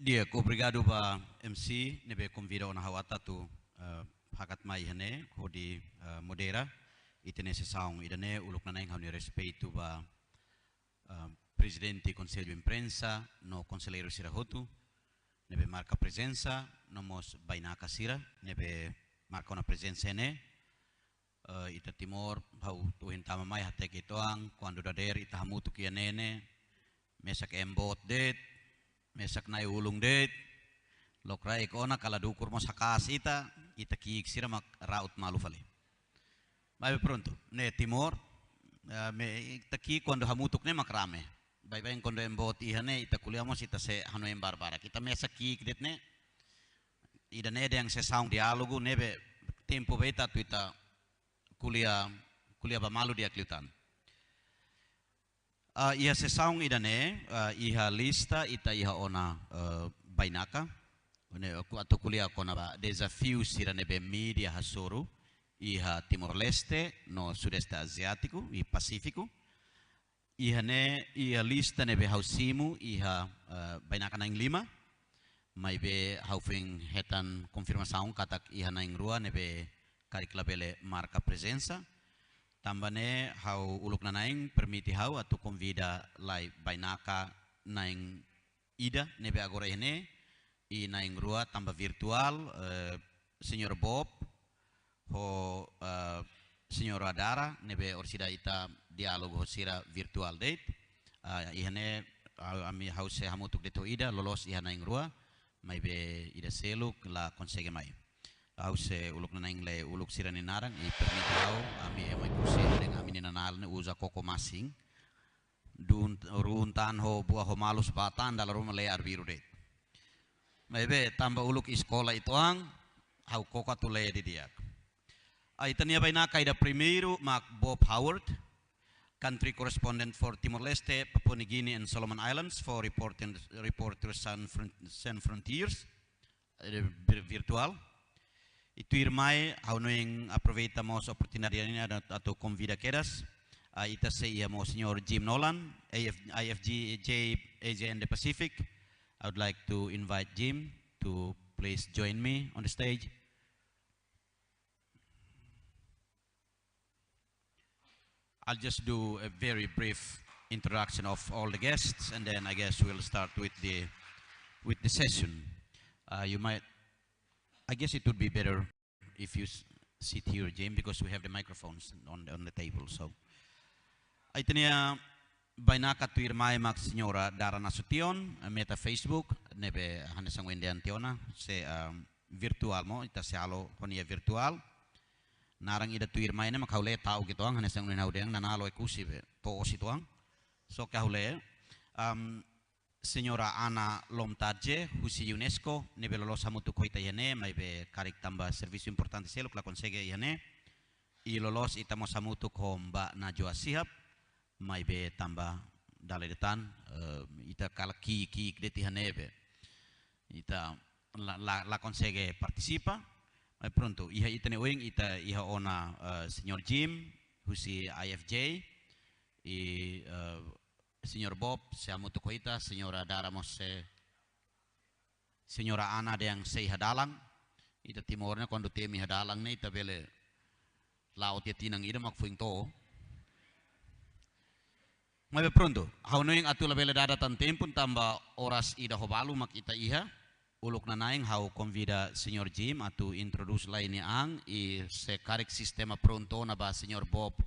Dia obrigado ba MC nebe convida ona hawata tu hakat mai hane hodi modera itene sesaung idane uluk nanaing hauni respeito ba presidente conselho imprensa no conselheiro sirahotu nebe marca presença nomos bainaka sira nebe marca una presença ne ita Timor hau tuhin tama mai hatek itoang quando dader ita hamutu kia nene mesak embot det mesak nai ulung det lokrai kona kala dukur mo sakas ita kiik sira mak raut malu fale mai pronto ne Timor me ita ki quando hamutuk ne mak rame bai bai quando embot ihane ita kuliah mos ita se hanu em barbara kita mesak kiik det ne ida ne yang se sound dialogo nebe tempo beta tu ita kuliah ba malu dia kliutan iha sesaung idane iha lista ita iha ona bainaka atau kuliah kona ba desafio sira nebe media hasoro iha Timor-Leste no Sudeste Asiático i Pasifiko iha lista nebe hausimu iha bainaka naing 5 mai be haufing hetan konfirmasaung katak iha naing rua nebe kariklabele marca presença tambane hau uluk nanaing permiti hau atau convida lai bainaka naing ida nebe agora ini i naing rua tambah virtual Senyor Bob ho Senyor Adara nebe orsida ita dialog hosira virtual date ihane ami hau se hamutuk deto ida lolos iha naing rua mai be ida seluk la konsege mai au se uluk nanaing le uluk sirani narang i permiti au ami emai kursi dengan ami nanal ne uza koko masing runtan ho buah ho malus batan dalam rumah le arbiru de mebe tambah uluk iskola ituang hau koka tu le di dia itania baina kaida primeiro mak Bob Howard country correspondent for Timor-Leste, Papua New Guinea and Solomon Islands for Reporters Sans Frontiers virtual. Itu irmai haunoing aproveitamos oportunidade atau convida quedas ita se mo Senyor Jim Nolan IFGJ Asia and the Pacific. I would like to invite Jim to please join me on the stage. I'll just do a very brief introduction of all the guests and then I guess we'll start with the session. I guess it would be better if you sit here, Jim, because we have the microphones on the table. So, aitenia bainaka tu irmai mak Senyora Dara Nasution meta Facebook nebe hanesang wendian tiona se virtual mo ita se alo honia virtual narang ida tu irmai ne mak haule tau gituang hanesang wendian haudeng nanalo ekusi be to situang so kahule Senyora Ana Lomtaje, Husi UNESCO, nebe lolos hamutu koita yane, mai be karik tambah servisu importante seluk la konsege yane, i lolos itamos hamutu ko Mbak Najwa Sihab, mai be tambah dale detan, ita kalaki ki deti hanebe, ita la konsege participa, mai pronto, iha itane oing ita iha ona Senyor Jim, Husi IFJ, Senyor Bob, hamutu koita, Senyora Dara mose, Senyora Ana yang sei hadalang, ita Timornya quando temi hadalang ne ita bele laut ya tinang ida mak fuing to. Mai pronto, haunoing atu la bele dada tan tempun tambah oras ida hobalu mak ita iha, uluk nanaing hau convida Senyor Jim atu introduce laini ang i se karik sistema pronto na ba Senyor Bob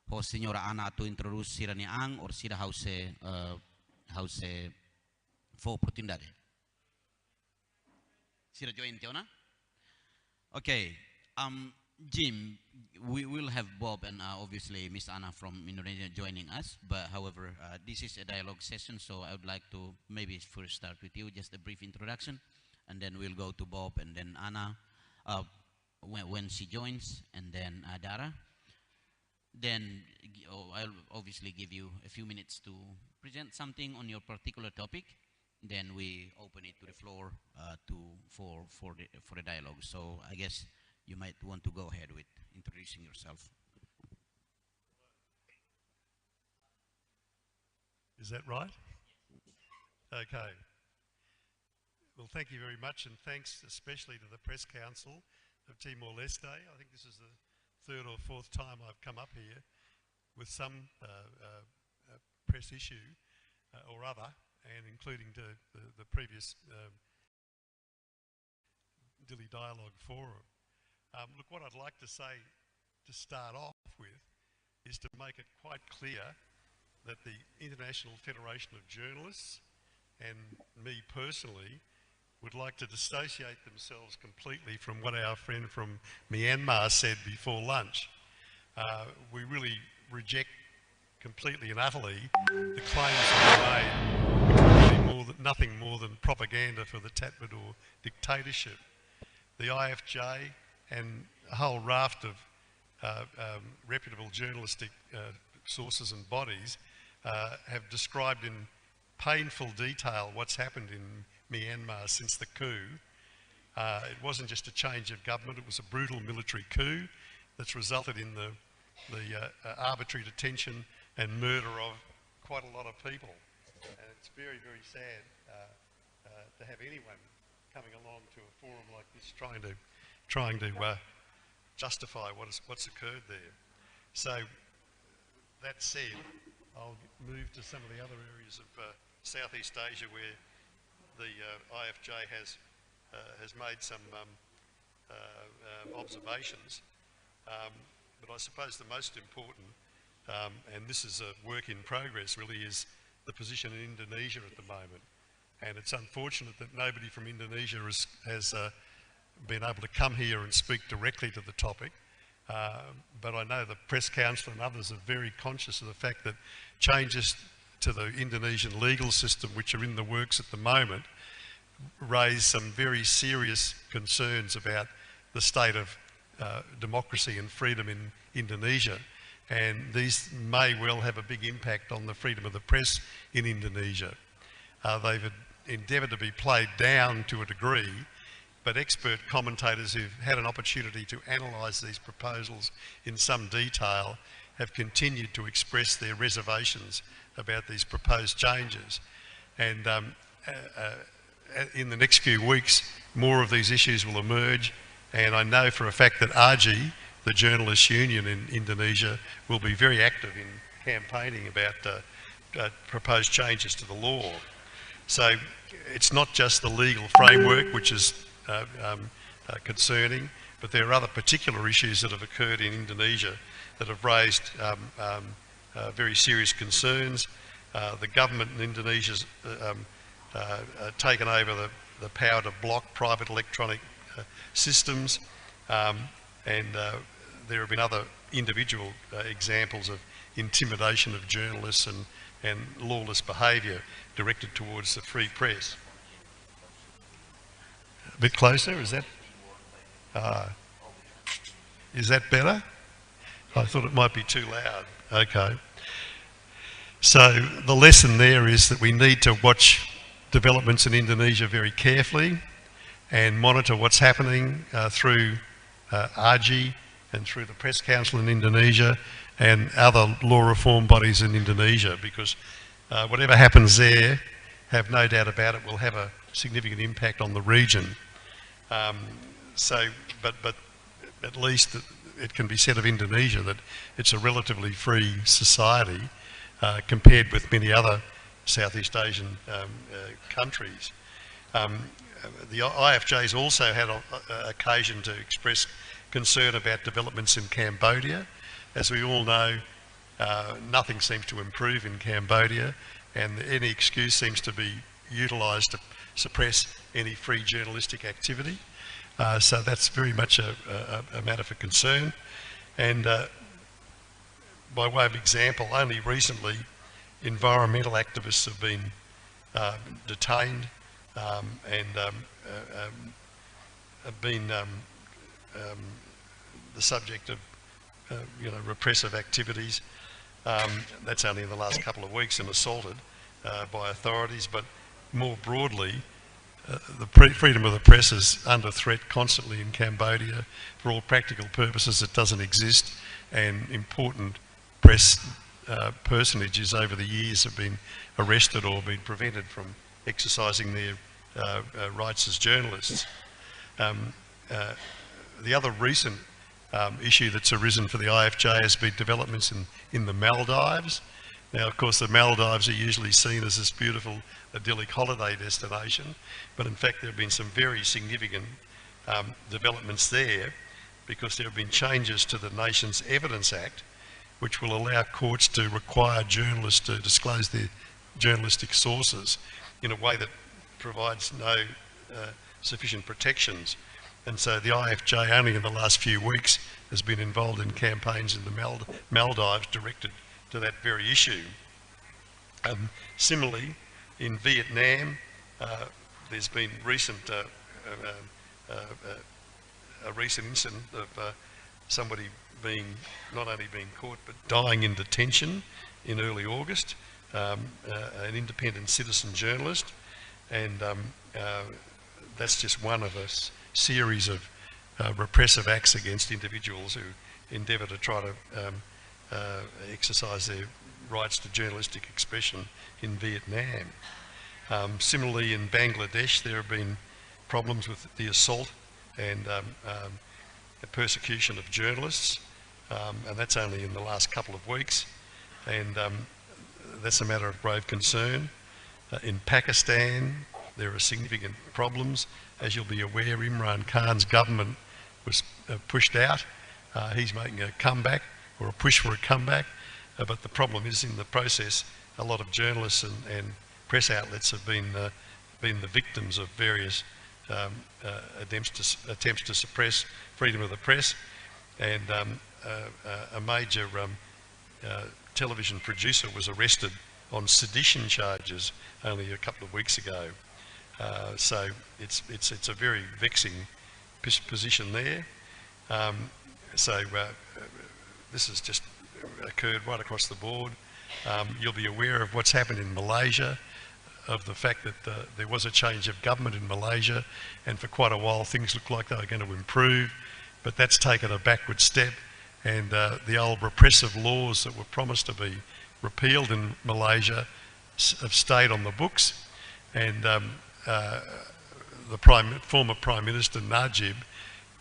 ho Senyora Ana tu introduce sirani ang or sira hause fo protindade sira join tiona. Okay, Jim, we will have Bob and obviously Miss Ana from Indonesia joining us, but however this is a dialogue session, so I would like to maybe first start with you, just a brief introduction, and then we'll go to Bob and then Ana when she joins, and then Dara. Then I'll obviously give you a few minutes to present something on your particular topic. Then we open it to the floor for the dialogue. So I guess you might want to go ahead with introducing yourself. Is that right? Okay. Well, thank you very much, and thanks especially to the Press Council of Timor-Leste. I think this is the third or fourth time I've come up here with some press issue or other, and including the previous Dili Dialogue Forum. Look, what I'd like to say to start off with is to make it quite clear that the International Federation of Journalists and me personally would like to dissociate themselves completely from what our friend from Myanmar said before lunch. We really reject completely and utterly the claims that were made, nothing more than propaganda for the Tatmadaw dictatorship. The IFJ and a whole raft of reputable journalistic sources and bodies have described in painful detail what's happened in Myanmar since the coup. It wasn't just a change of government, it was a brutal military coup that's resulted in the arbitrary detention and murder of quite a lot of people. And it's very, very sad to have anyone coming along to a forum like this trying to justify what's occurred there. So that said, I'll move to some of the other areas of Southeast Asia where the IFJ has made some observations, but I suppose the most important, and this is a work in progress really, is the position in Indonesia at the moment. And it's unfortunate that nobody from Indonesia has been able to come here and speak directly to the topic, but I know the Press Council and others are very conscious of the fact that changes to the Indonesian legal system, which are in the works at the moment, raise some very serious concerns about the state of democracy and freedom in Indonesia. And these may well have a big impact on the freedom of the press in Indonesia. They've endeavoured to be played down to a degree, but expert commentators who've had an opportunity to analyse these proposals in some detail have continued to express their reservations about these proposed changes. And in the next few weeks, more of these issues will emerge, and I know for a fact that AJI, the journalists' union in Indonesia, will be very active in campaigning about proposed changes to the law. So it's not just the legal framework which is concerning, but there are other particular issues that have occurred in Indonesia that have raised very serious concerns. The government in Indonesia's taken over the power to block private electronic systems, and there have been other individual examples of intimidation of journalists and lawless behaviour directed towards the free press. A bit closer, is that? Is that better? I thought it might be too loud. Okay. So the lesson there is that we need to watch developments in Indonesia very carefully and monitor what's happening through AJI and through the Press Council in Indonesia and other law reform bodies in Indonesia, because whatever happens there, have no doubt about it, will have a significant impact on the region. But at least it can be said of Indonesia that it's a relatively free society compared with many other Southeast Asian countries. The IFJ's also had occasion to express concern about developments in Cambodia. As we all know, nothing seems to improve in Cambodia, and any excuse seems to be utilised to suppress any free journalistic activity. So that's very much a matter for concern. And by way of example, only recently environmental activists have been detained and have been the subject of repressive activities. That's only in the last couple of weeks, and assaulted by authorities. But more broadly, the freedom of the press is under threat constantly in Cambodia. For all practical purposes, it doesn't exist, and important press personages over the years have been arrested or been prevented from exercising their rights as journalists. The other recent issue that's arisen for the IFJ has been developments in the Maldives. Now, of course, the Maldives are usually seen as this beautiful idyllic holiday destination, but in fact there have been some very significant developments there, because there have been changes to the nation's Evidence Act, which will allow courts to require journalists to disclose their journalistic sources in a way that provides no sufficient protections. And so the IFJ only in the last few weeks has been involved in campaigns in the Maldives directed to that very issue. Similarly, in Vietnam, there's been a recent incident of somebody not only being caught but dying in detention in early August, an independent citizen journalist, and that's just one of a series of repressive acts against individuals who endeavour to try to exercise their rights to journalistic expression in Vietnam. Similarly, in Bangladesh, there have been problems with the assault and the persecution of journalists, and that's only in the last couple of weeks, and that's a matter of grave concern. In Pakistan, there are significant problems. As you'll be aware, Imran Khan's government was pushed out. He's making a comeback, or a push for a comeback, but the problem is, in the process, a lot of journalists and press outlets have been the victims of various attempts to suppress freedom of the press, and a major television producer was arrested on sedition charges only a couple of weeks ago. So it's a very vexing position there. This has just occurred right across the board. You'll be aware of what's happened in Malaysia, of the fact that there was a change of government in Malaysia, and for quite a while things looked like they were going to improve, but that's taken a backward step, and the old repressive laws that were promised to be repealed in Malaysia have stayed on the books, and the former Prime Minister Najib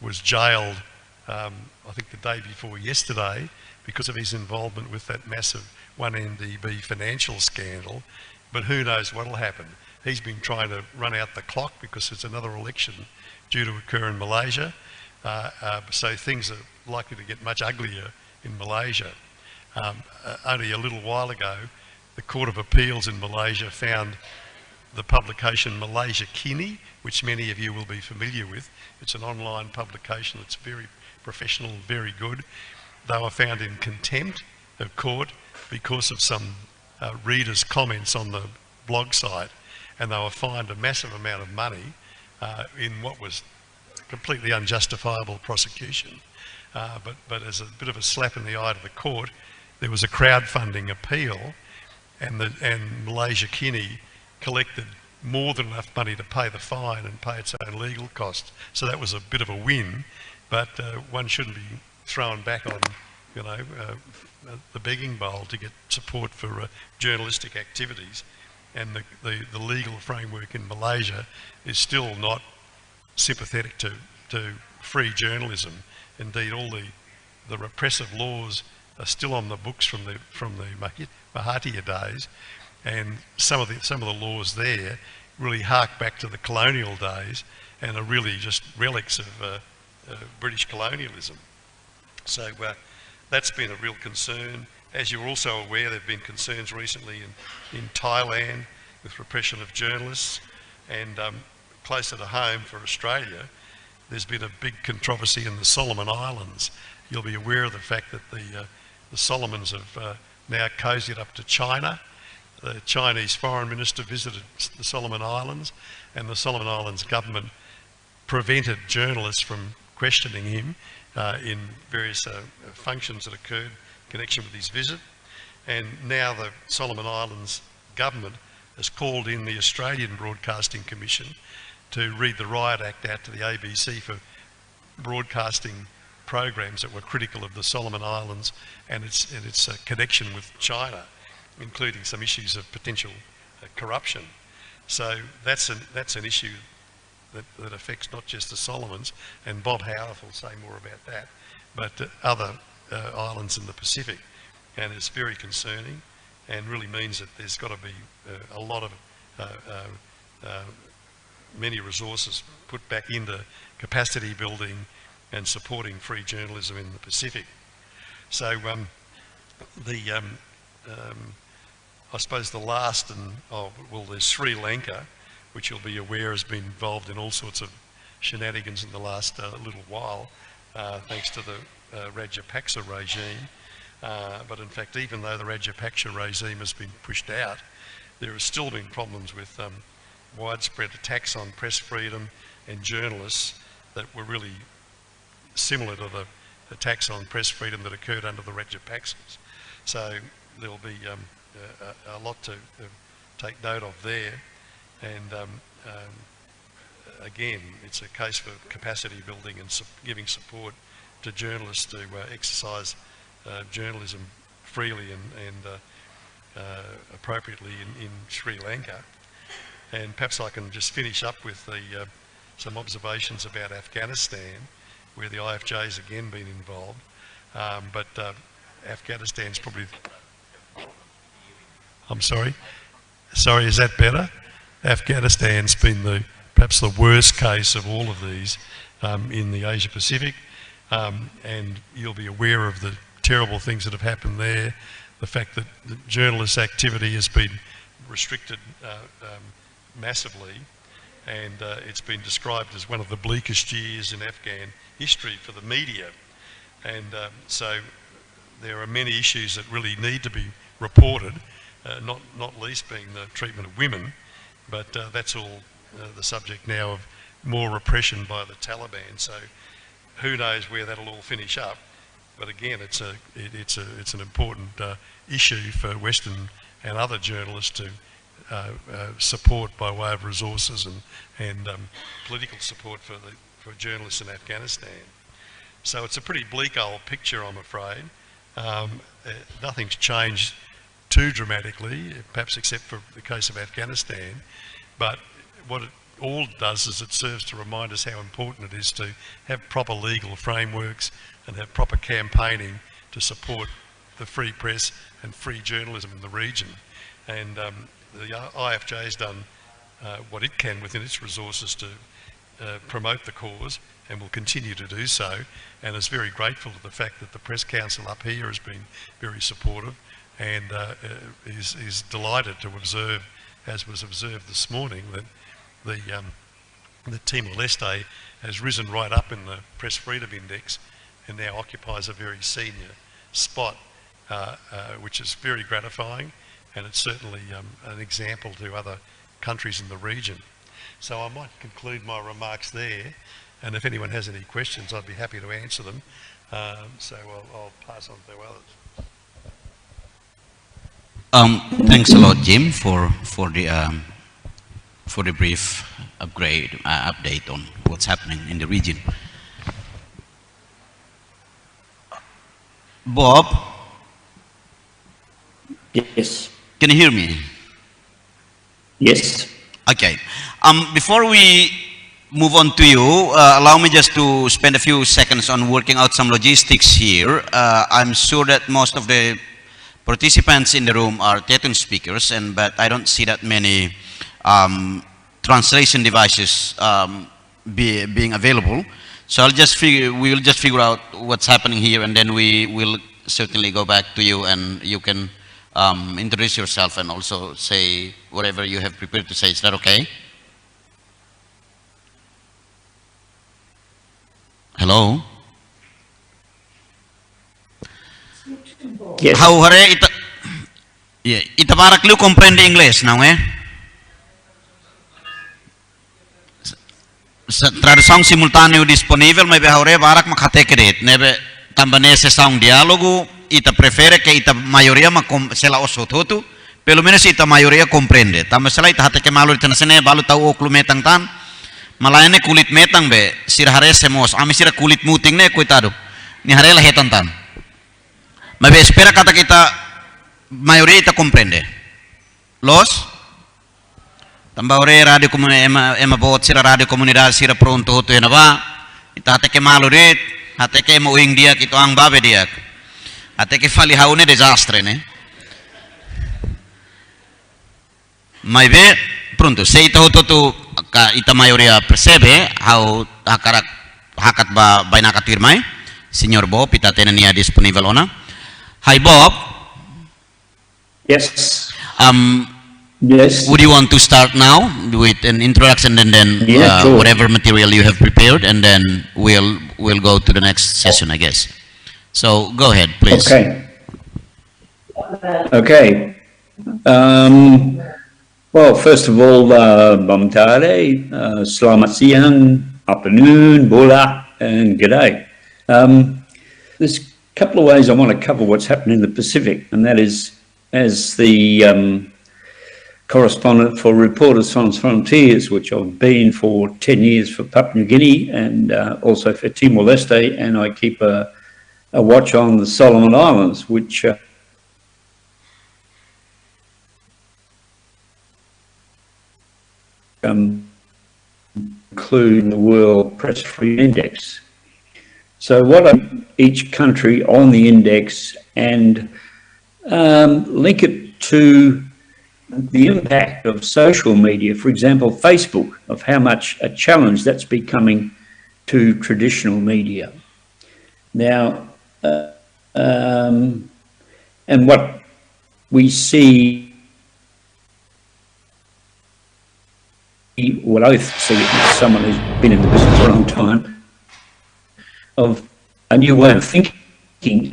was jailed, I think the day before yesterday, because of his involvement with that massive 1MDB financial scandal. But who knows what will happen. He's been trying to run out the clock because there's another election due to occur in Malaysia. So things are likely to get much uglier in Malaysia. Only a little while ago, the Court of Appeals in Malaysia found the publication Malaysia Kini, which many of you will be familiar with. It's an online publication that's very professional, very good. They were found in contempt of court because of some readers' comments on the blog site, and they were fined a massive amount of money in what was completely unjustifiable prosecution. But as a bit of a slap in the eye to the court, there was a crowdfunding appeal, and Malaysia Kini collected more than enough money to pay the fine and pay its own legal costs. So that was a bit of a win, but one shouldn't be thrown back on, the begging bowl to get support for journalistic activities. And the legal framework in Malaysia is still not sympathetic to free journalism. Indeed, all the repressive laws are still on the books from the Mahathir days, and some of the laws there really hark back to the colonial days and are really just relics of British colonialism. So that's been a real concern. As you're also aware, there have been concerns recently in Thailand with repression of journalists, and closer to home for Australia, there's been a big controversy in the Solomon Islands. You'll be aware of the fact that the Solomons have now cozied up to China. The Chinese foreign minister visited the Solomon Islands, and the Solomon Islands government prevented journalists from questioning him in various functions that occurred in connection with his visit. And now the Solomon Islands government has called in the Australian Broadcasting Commission to read the Riot Act out to the ABC for broadcasting programs that were critical of the Solomon Islands and its connection with China, including some issues of potential corruption. So that's an issue that affects not just the Solomons, and Bob Howarth will say more about that, but other islands in the Pacific. And it's very concerning and really means that there's got to be a lot of many resources put back into capacity building and supporting free journalism in the Pacific. So I suppose the last, there's Sri Lanka, which you'll be aware has been involved in all sorts of shenanigans in the last little while, thanks to the Rajapaksa regime. But in fact, even though the Rajapaksa regime has been pushed out, there has still been problems with widespread attacks on press freedom and journalists that were really similar to the attacks on press freedom that occurred under the Rajapaksas. So there'll be a lot to take note of there. And again, it's a case for capacity building and giving support to journalists to exercise journalism freely and appropriately in Sri Lanka. And perhaps I can just finish up with some observations about Afghanistan, where the IFJ's again been involved. But Afghanistan's probably... I'm sorry? Sorry, is that better? Afghanistan's been perhaps the worst case of all of these in the Asia Pacific, and you'll be aware of the terrible things that have happened there, the fact that the journalist activity has been restricted massively, and it's been described as one of the bleakest years in Afghan history for the media. And so there are many issues that really need to be reported, not least being the treatment of women, but that's all the subject now of more repression by the Taliban. So who knows where that'll all finish up? But again, it's an important issue for Western and other journalists to support by way of resources and political support for journalists in Afghanistan. So it's a pretty bleak old picture, I'm afraid. Nothing's changed too dramatically, perhaps except for the case of Afghanistan. But what it all does is it serves to remind us how important it is to have proper legal frameworks and have proper campaigning to support the free press and free journalism in the region. And the IFJ has done what it can within its resources to promote the cause, and will continue to do so, and is very grateful to the fact that the Press Council up here has been very supportive, and is delighted to observe, as was observed this morning, that the Timor-Leste has risen right up in the Press Freedom Index and now occupies a very senior spot, which is very gratifying, and it's certainly an example to other countries in the region. So I might conclude my remarks there, and if anyone has any questions, I'd be happy to answer them. So I'll pass on to others. Thanks a lot, Jim, for the brief update on what's happening in the region. Bob? Yes. Can you hear me? Yes. Okay. Before we move on to you, allow me just to spend a few seconds on working out some logistics here. I'm sure that most of the participants in the room are Tetun speakers, but I don't see that many translation devices being available. So we'll just figure out what's happening here, and then we will certainly go back to you, and you can introduce yourself and also say whatever you have prepared to say. Is that okay? Hello? Yes. How hare ita barak lu comprende inglês, não é? Tradução simultânea disponível, mas hore barak makatekret, nebe também sessão diálogo, ita prefere que ita maioria sela osototu, pelo menos ita maioria compreende. Também sela ita hate que malu ita nasene balu tau oklu metang tan, malayane kulit metang be, sir hare semos, ami sira kulit muting ne coitado, ni hare la hetan tan. Mas espera kata kita maioria ita comprende. Los? Tambaure radio komunidad ema bot sira radio komunidad sira pronto hoto na ba. Itate ke malurit, hate ke mo ing dia kito ang babe dia. Hate ke fali haune desastre ne. Mai be pronto sei to tu ka ita mayoria percebe how hakat ba bainaka tirmai. Signor Bob, ita tenenia disponibile ona. Hi Bob. Yes. Yes. Would you want to start now with an introduction and then sure. Whatever material you have prepared, and then we'll go to the next session, I guess. So go ahead, please. Okay. Okay. Well, first of all, Bamtare, Selamat Siang, afternoon, Bola, and G'day. There's a couple of ways I want to cover what's happened in the Pacific, and that is, as the correspondent for Reporters Sans Frontiers, which I've been for 10 years for Papua New Guinea and also for Timor-Leste, and I keep a watch on the Solomon Islands, which include the World Press Freedom Index. So what are each country on the index and link it to the impact of social media, for example, Facebook, of how much a challenge that's becoming to traditional media. Now, and what we see, what I see as someone who's been in the business for a long time, of a new way of thinking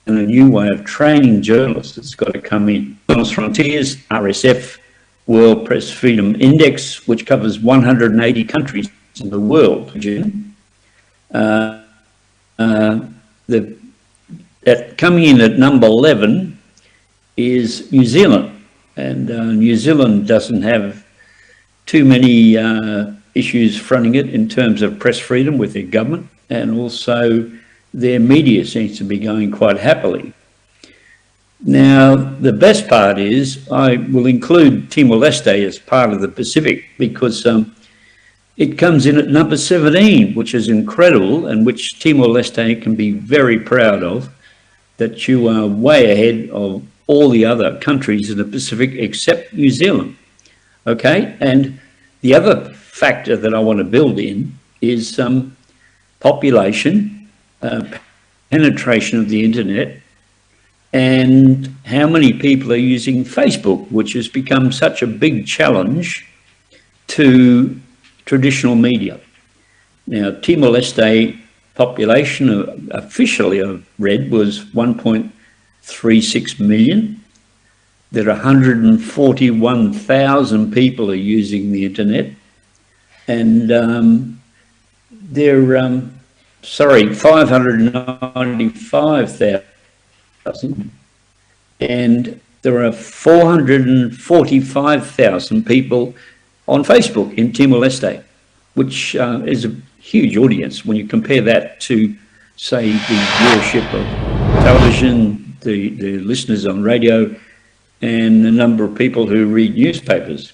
and a new way of training journalists that's got to come in. Sans Frontiers, RSF, World Press Freedom Index, which covers 180 countries in the world. Coming in at number 11 is New Zealand, and New Zealand doesn't have too many issues fronting it in terms of press freedom with their government, and also their media seems to be going quite happily. Now, the best part is I will include Timor-Leste as part of the Pacific because it comes in at number 17, which is incredible, and which Timor-Leste can be very proud of, that you are way ahead of all the other countries in the Pacific except New Zealand. Okay, and the other factor that I want to build in is population, penetration of the internet, and how many people are using Facebook, which has become such a big challenge to traditional media. Now, Timor-Leste population officially I've read was 1.36 million. There are 141,000 people are using the internet, and there 595,000, and there are 445,000 people on Facebook in Timor-Leste, which is a huge audience when you compare that to, say, the viewership of television, the listeners on radio, and the number of people who read newspapers.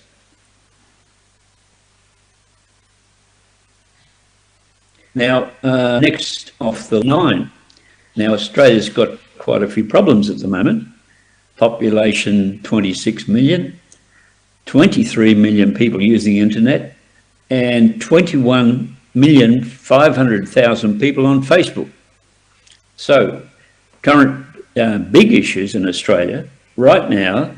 Now, next off the line. Now, Australia's got quite a few problems at the moment. Population 26 million, 23 million people using the internet, and 21,500,000 people on Facebook. So, current big issues in Australia. Right now,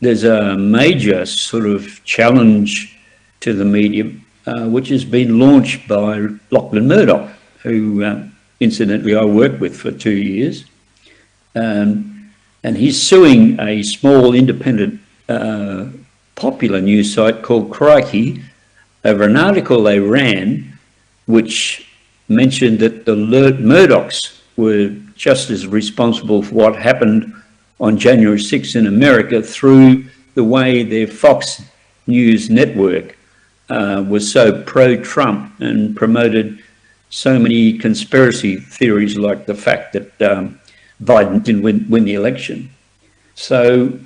there's a major sort of challenge to the media, which has been launched by Lachlan Murdoch, who incidentally I worked with for 2 years. And he's suing a small independent popular news site called Crikey over an article they ran which mentioned that the Murdochs were just as responsible for what happened on January 6th in America through the way their Fox News network was so pro-Trump and promoted so many conspiracy theories, like the fact that Biden didn't win the election. So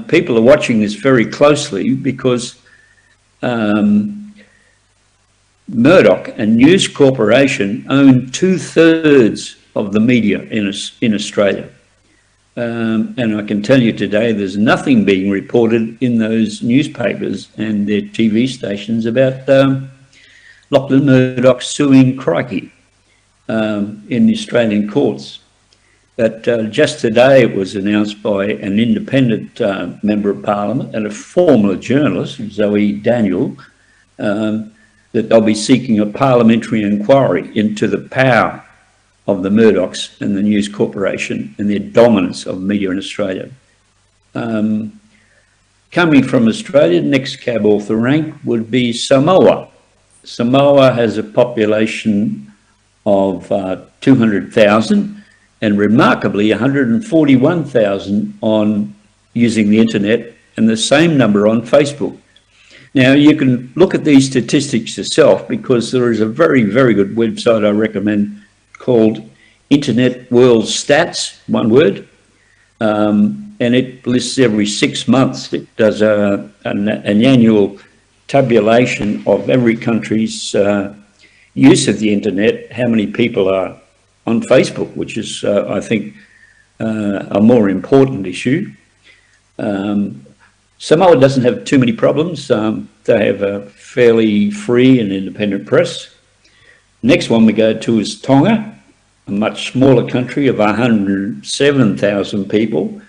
people are watching this very closely because Murdoch and News Corporation own 2/3 of the media in Australia. And I can tell you today there's nothing being reported in those newspapers and their TV stations about Lachlan Murdoch suing Crikey in the Australian courts. But just today it was announced by an independent Member of Parliament and a former journalist, Zoe Daniel, that they'll be seeking a parliamentary inquiry into the power of the Murdochs and the News Corporation and their dominance of media in Australia. Coming from Australia, next cab off the rank would be Samoa. Samoa has a population of 200,000 and remarkably 141,000 on using the internet and the same number on Facebook. Now, you can look at these statistics yourself because there is a very, very good website I recommend called Internet World Stats, one word, and it lists every 6 months. It does an annual tabulation of every country's use of the internet, how many people are on Facebook, which is, I think, a more important issue. Samoa doesn't have too many problems. They have a fairly free and independent press. Next one we go to is Tonga, a much smaller country of 107,000 people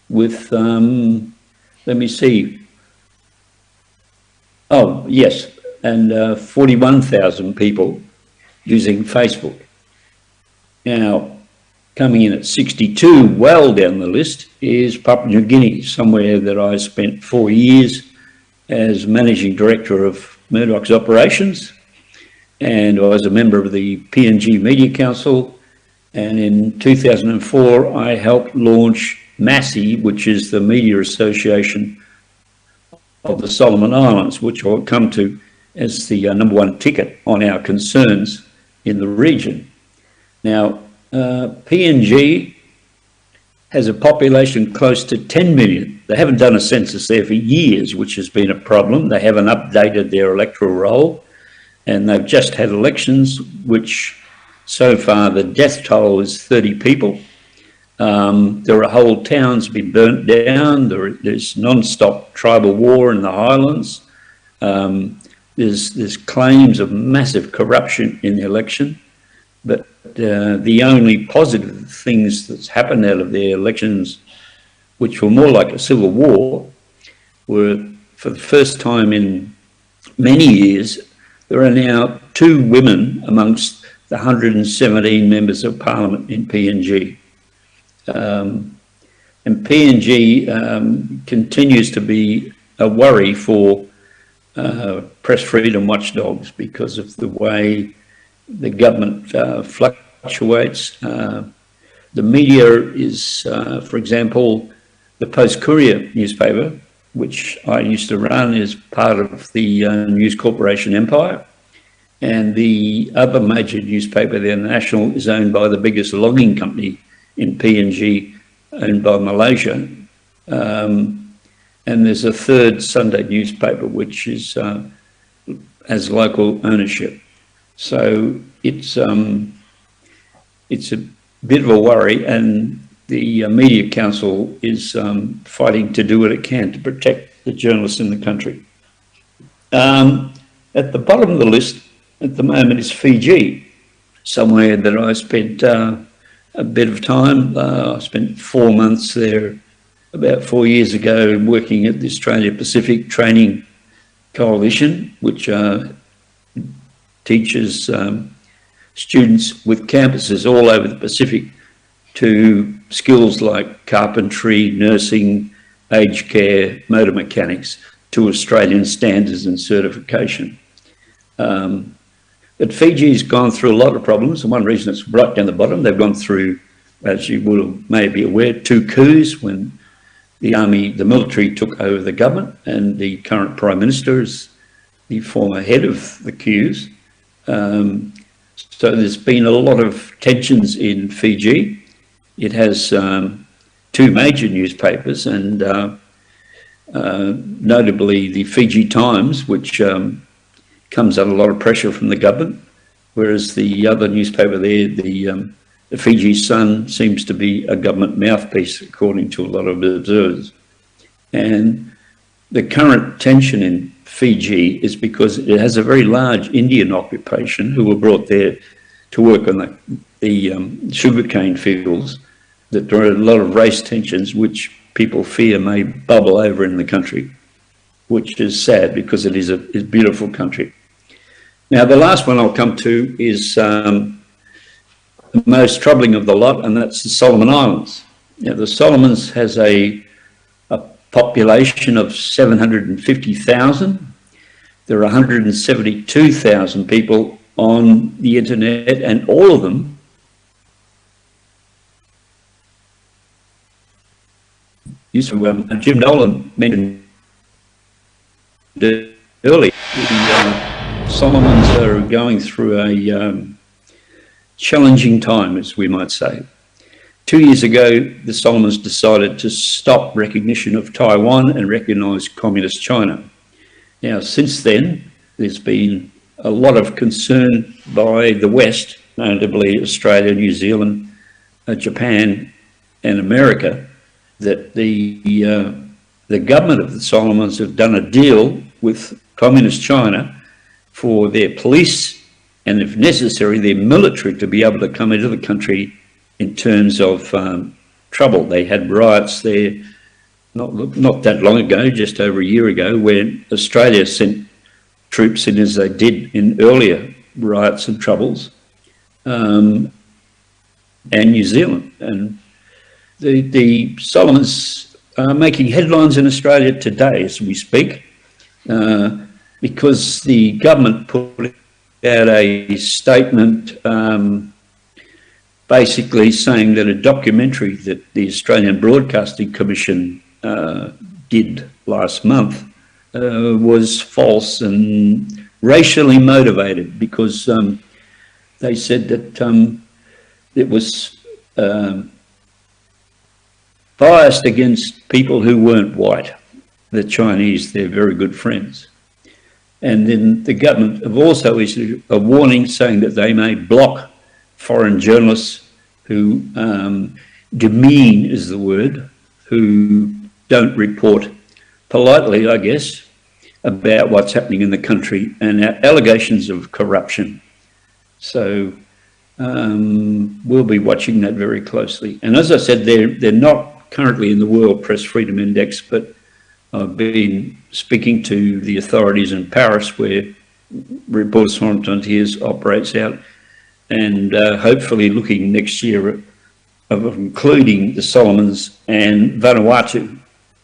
with, let me see, oh yes, and 41,000 people using Facebook. Now, coming in at 62, well down the list, is Papua New Guinea, somewhere that I spent 4 years as Managing Director of Murdoch's operations, and I was a member of the PNG Media Council, and in 2004 I helped launch MASI, which is the Media Association of the Solomon Islands, which I'll come to as the #1 ticket on our concerns in the region. Now, PNG has a population close to 10 million. They haven't done a census there for years, which has been a problem. They haven't updated their electoral roll, and they've just had elections, which so far the death toll is 30 people. There are whole towns been burnt down. There's non-stop tribal war in the highlands. There's claims of massive corruption in the election, but the only positive things that's happened out of the elections, which were more like a civil war, were for the first time in many years, there are now 2 women amongst the 117 members of parliament in PNG. And PNG continues to be a worry for press freedom watchdogs because of the way the government fluctuates. The media is, for example, the Post-Courier newspaper, which I used to run, is part of the News Corporation empire. And the other major newspaper, the National, is owned by the biggest logging company in PNG, owned by Malaysia. And there's a third Sunday newspaper, which is has local ownership. So it's a bit of a worry, and the Media Council is fighting to do what it can to protect the journalists in the country. At the bottom of the list at the moment is Fiji, somewhere that I spent a bit of time. I spent 4 months there about 4 years ago working at the Australia Pacific Training Coalition, which teaches students with campuses all over the Pacific to skills like carpentry, nursing, aged care, motor mechanics to Australian standards and certification. But Fiji's gone through a lot of problems, and one reason it's right down the bottom, they've gone through, as you will may be aware, 2 coups when the army, the military took over the government, and the current Prime Minister is the former head of the coups. So there's been a lot of tensions in Fiji. It has two major newspapers, and notably the Fiji Times, which comes under a lot of pressure from the government, whereas the other newspaper there, the Fiji Sun, seems to be a government mouthpiece, according to a lot of observers. And the current tension in Fiji is because it has a very large Indian occupation who were brought there to work on the sugarcane fields, that there are a lot of race tensions which people fear may bubble over in the country, which is sad because it is a beautiful country. Now, the last one I'll come to is the most troubling of the lot, and that's the Solomon Islands. Now, the Solomons has a population of 750,000. There are 172,000 people on the internet, and all of them Jim Nolan mentioned earlier, the Solomons are going through a challenging time, as we might say. 2 years ago, the Solomons decided to stop recognition of Taiwan and recognise Communist China. Now, since then, there's been a lot of concern by the West, notably Australia, New Zealand, Japan and America, that the government of the Solomons have done a deal with Communist China for their police and, if necessary, their military to be able to come into the country in terms of trouble. They had riots there not that long ago, just over a year ago, where Australia sent troops in, as they did in earlier riots and troubles, and New Zealand. And the Solomons are making headlines in Australia today as we speak, because the government put out a statement basically saying that a documentary that the Australian Broadcasting Commission did last month was false and racially motivated, because they said that it was biased against people who weren't white. The Chinese, they're very good friends. And then the government have also issued a warning saying that they may block foreign journalists who demean, is the word, who don't report politely, I guess, about what's happening in the country and allegations of corruption. So we'll be watching that very closely. And as I said, they're not currently in the World Press Freedom Index, but I've been speaking to the authorities in Paris, where Reporters Sans Frontières operates out, and hopefully looking next year of including the Solomons and Vanuatu,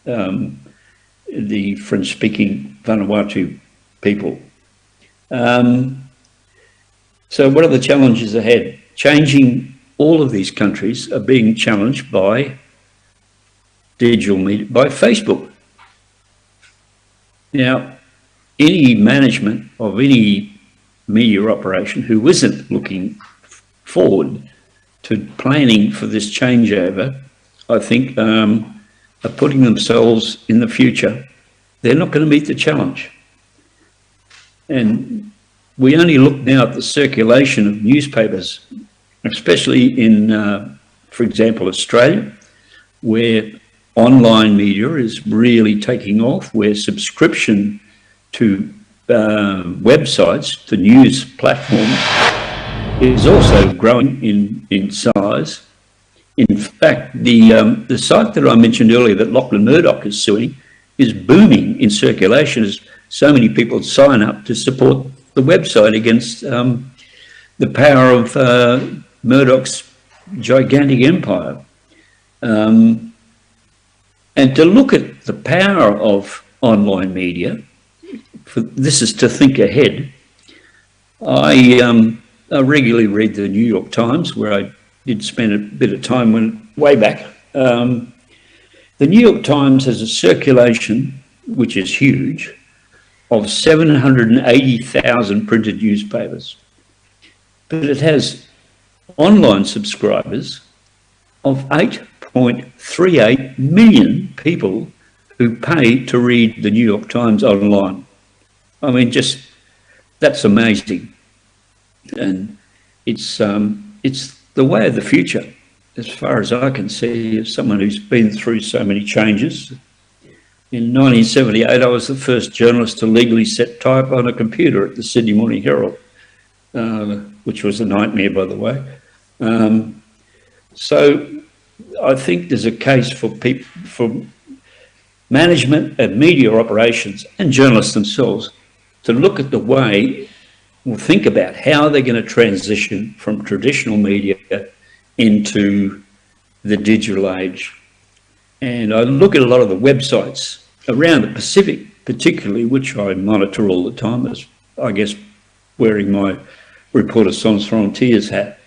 the French-speaking Vanuatu people. So what are the challenges ahead? Changing, all of these countries are being challenged by digital media, by Facebook. Now, any management of any media operation who isn't looking forward to planning for this changeover, I think, are putting themselves in the future. They're not going to meet the challenge. And we only look now at the circulation of newspapers, especially in, for example, Australia, where online media is really taking off, where subscription to websites, to news platforms, is also growing in size. In fact, the site that I mentioned earlier that Lachlan Murdoch is suing is booming in circulation, as so many people sign up to support the website against the power of Murdoch's gigantic empire. And to look at the power of online media, this is to think ahead. I regularly read the New York Times, where I did spend a bit of time way back. The New York Times has a circulation, which is huge, of 780,000 printed newspapers. But it has online subscribers of 8.38 million people who pay to read the New York Times online. I mean, just, that's amazing. And it's the way of the future, as far as I can see, as someone who's been through so many changes. In 1978, I was the first journalist to legally set type on a computer at the Sydney Morning Herald, which was a nightmare, by the way. So I think there's a case for people, for management and media operations and journalists themselves to look at the way, or think about how they're going to transition from traditional media into the digital age. And I look at a lot of the websites around the Pacific, particularly, which I monitor all the time, as I guess wearing my Reporters Sans Frontières hat,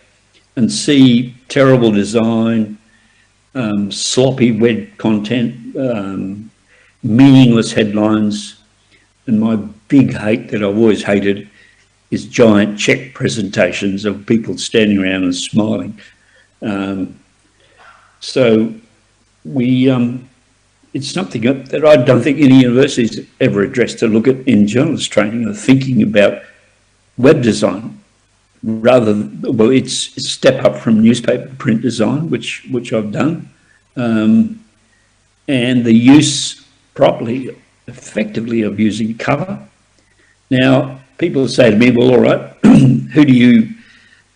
and see terrible design, sloppy web content, meaningless headlines. And my big hate that I've always hated is giant check presentations of people standing around and smiling. So it's something that I don't think any university's ever addressed to look at in journalist training, or thinking about web design. Rather, well, it's a step up from newspaper print design, which I've done, and the use properly, effectively, of using cover. Now, people say to me, well, all right, who do you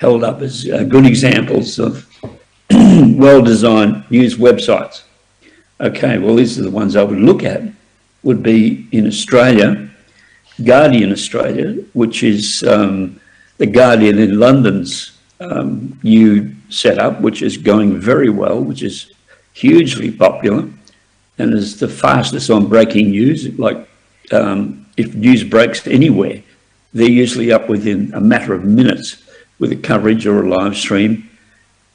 hold up as good examples of well-designed news websites? Okay, well, these are the ones I would look at. Would be in Australia, Guardian Australia, which is the Guardian in London's new setup, which is going very well, which is hugely popular and is the fastest on breaking news. Like if news breaks anywhere, they're usually up within a matter of minutes with a coverage or a live stream.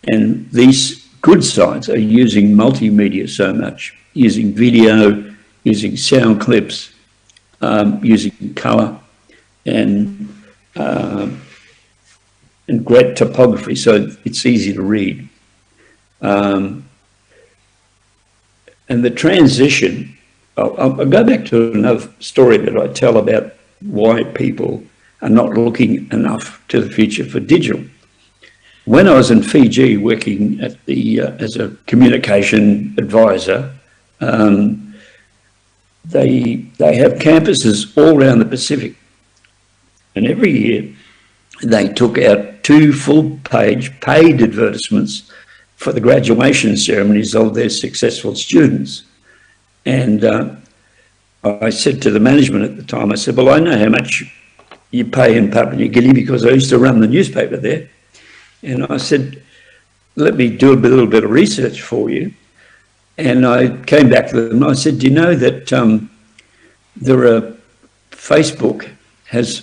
And these good sites are using multimedia so much, using video, using sound clips, using colour, and great typography, so it's easy to read. And the transition, I'll go back to another story that I tell about why people are not looking enough to the future for digital. When I was in Fiji working at the as a communication advisor, they have campuses all around the Pacific, and every year they took out 2 full-page paid advertisements for the graduation ceremonies of their successful students. And I said to the management at the time, I said, well, I know how much you pay in Papua New Guinea because I used to run the newspaper there. And I said, let me do a little bit of research for you. And I came back to them and I said, do you know that Facebook has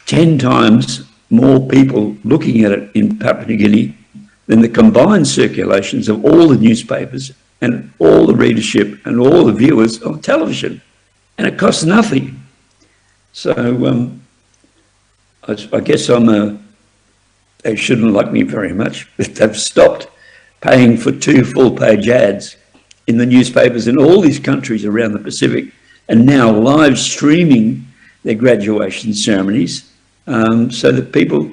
10 times more people looking at it in Papua New Guinea than the combined circulations of all the newspapers and all the readership and all the viewers on television, and it costs nothing. So I guess they shouldn't like me very much, but they've stopped paying for 2 full-page ads in the newspapers in all these countries around the Pacific, and now live streaming their graduation ceremonies, so that people,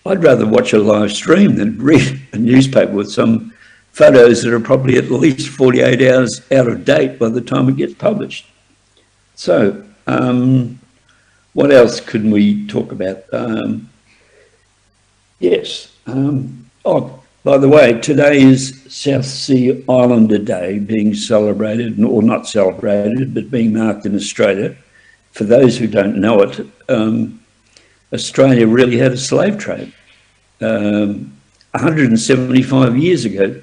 I'd rather watch a live stream than read a newspaper with some photos that are probably at least 48 hours out of date by the time it gets published. So what else could we talk about? Yes. Oh, by the way, today is South Sea Islander Day, being celebrated, or not celebrated, but being marked in Australia. For those who don't know it, Australia really had a slave trade. 175 years ago,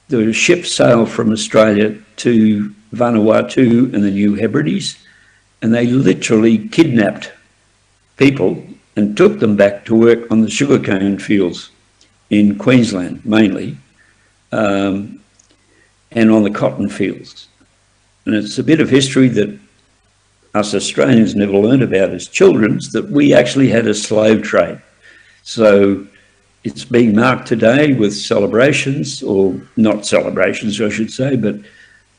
the ship sailed from Australia to Vanuatu and the New Hebrides, and they literally kidnapped people and took them back to work on the sugarcane fields in Queensland, mainly, and on the cotton fields. And it's a bit of history that us Australians never learned about as children, that we actually had a slave trade. So it's being marked today with celebrations, or not celebrations, I should say, but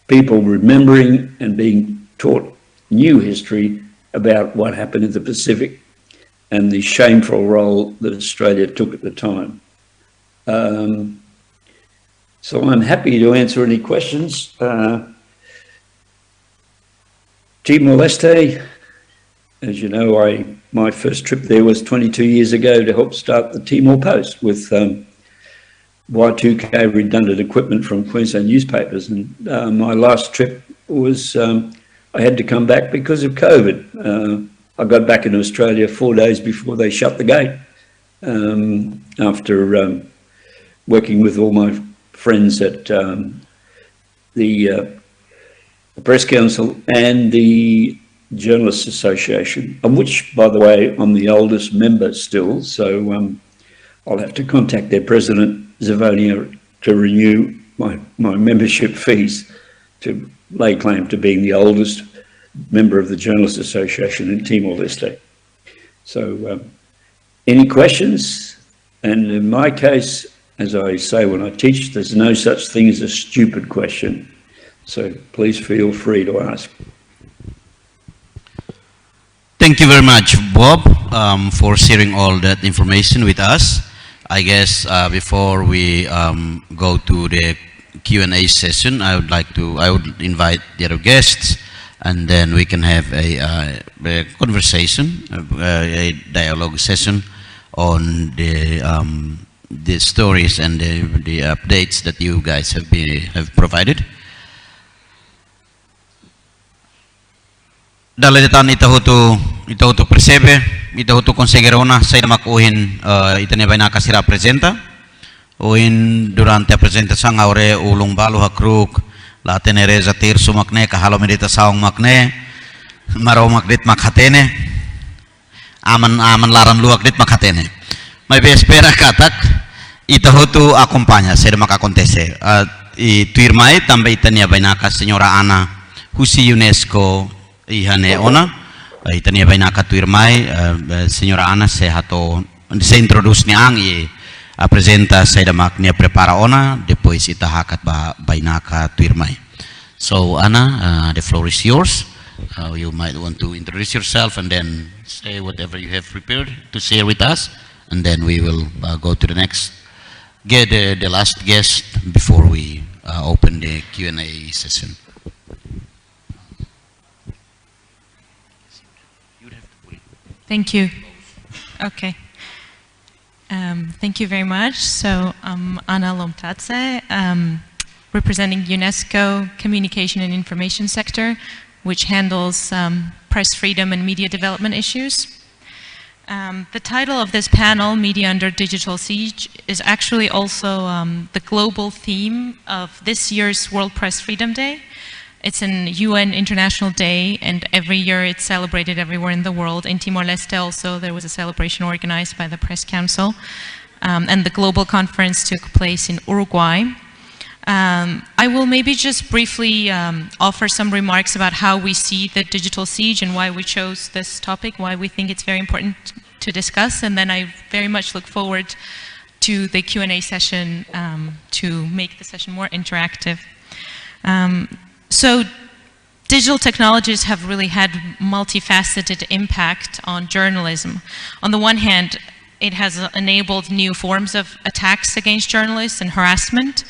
people remembering and being taught new history about what happened in the Pacific and the shameful role that Australia took at the time. So I'm happy to answer any questions. Timor-Leste, as you know, my first trip there was 22 years ago to help start the Timor Post with Y2K redundant equipment from Queensland newspapers. And my last trip was, I had to come back because of COVID. I got back into Australia 4 days before they shut the gate, after working with all my friends at the Press Council and the Journalists Association, of which, by the way, I'm the oldest member still, so I'll have to contact their president, Zavonia, to renew my membership fees, to lay claim to being the oldest member of the Journalists Association in Timor-Leste. So any questions? And in my case, as I say when I teach, there's no such thing as a stupid question. So please feel free to ask. Thank you very much, Bob, for sharing all that information with us. I guess before we go to the Q&A session, I would invite the other guests, and then we can have a conversation, a dialogue session on the stories and the updates that you guys have provided. Dalitan itahuto presebe, itahuto konsegerona sa makuhin itane bay nakasira presenta. Uin durante a presentação aure ulung balu hakruk la tenereza tir sumakne kahalo medita saung makne maro makdit makhatene aman laran luak dit makhatene. May espera katak itahuto acompaña ser makakontese. I tuirmai tambe itania bay naka señora Ana Husi UNESCO ihane ona itania bay naka tuirmai señora Ana se introduce niang i apresenta saya maknya prepara ona depois ita hakat bay naka tuirmai. So Ana, the floor is yours. You might want to introduce yourself and then say whatever you have prepared to share with us, and then we will go to the next, get the last guest before we open the Q&A session. Thank you. Okay. Thank you very much. So I'm Ana Lomtatse, representing UNESCO Communication and Information Sector, which handles press freedom and media development issues. The title of this panel, Media Under Digital Siege, is actually also the global theme of this year's World Press Freedom Day. It's an UN International Day, and every year it's celebrated everywhere in the world. In Timor-Leste also, there was a celebration organized by the Press Council, and the global conference took place in Uruguay. I will maybe just briefly offer some remarks about how we see the digital siege and why we chose this topic, why we think it's very important to discuss, and then I very much look forward to the Q&A session to make the session more interactive. So digital technologies have really had multifaceted impact on journalism. On the one hand, it has enabled new forms of attacks against journalists and harassment,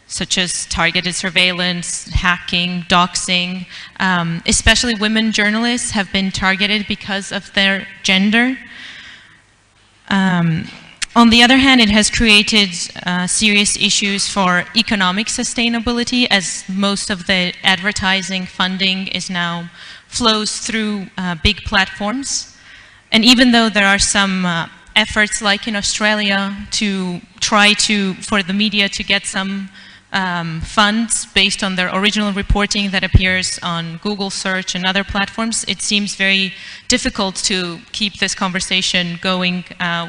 such as targeted surveillance, hacking, doxing. Especially women journalists have been targeted because of their gender. On the other hand, it has created serious issues for economic sustainability, as most of the advertising funding is now flows through big platforms. And even though there are some efforts, like in Australia, to try for the media to get some funds based on their original reporting that appears on Google search and other platforms, it seems very difficult to keep this conversation going